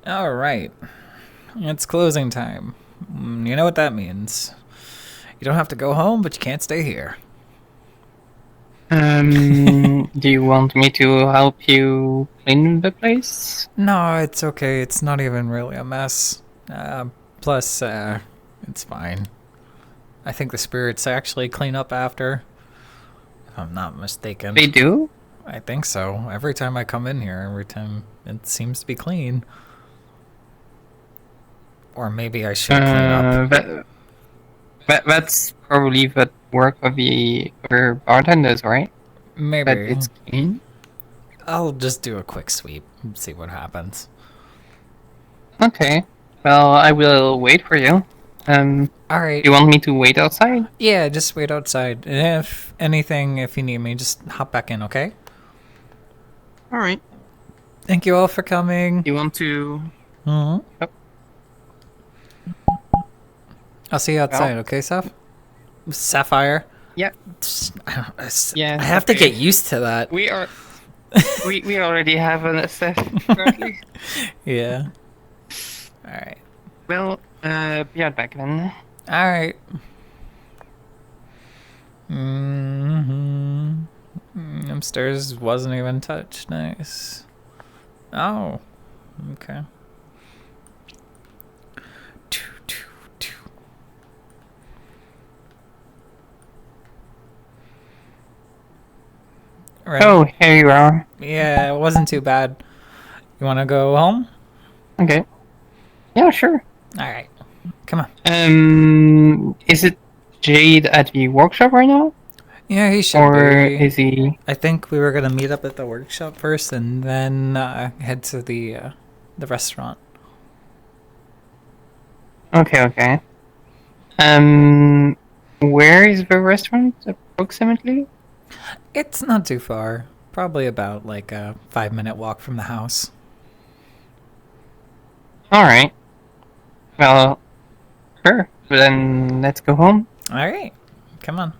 Alright. It's closing time. You know what that means. You don't have to go home, but you can't stay here. Do you want me to help you clean the place? No, it's okay. It's not even really a mess. Plus, it's fine. I think the spirits actually clean up after. If I'm not mistaken. They do? I think so. Every time I come in here, every time it seems to be clean. Or maybe I should clean up. That's probably the work of the other bartenders, right? Maybe. But it's clean. I'll just do a quick sweep and see what happens. Okay. Well, I will wait for you. Alright. You want me to wait outside? Yeah, just wait outside. And if anything, if you need me, just hop back in, okay? Alright. Thank you all for coming. You want to... Mm-hmm. Yep. I'll see you outside, okay, Sapphire? Yep. Yeah, I have to get used to that. We are... we already have an SF currently. Yeah. Alright. Well, be right back then. Alright. Upstairs wasn't even touched. Nice. Oh. Okay. Right. Oh, here you are. Yeah, it wasn't too bad. You want to go home? Okay. Yeah, sure. Alright. Come on. Is it Jade at the workshop right now? Yeah, he should Or be. is he... I think we were gonna meet up at the workshop first and then head to the restaurant. Okay. Where is the restaurant approximately? It's not too far. Probably about like a 5-minute walk from the house. Alright. Well, sure. Then let's go home. Alright. Come on.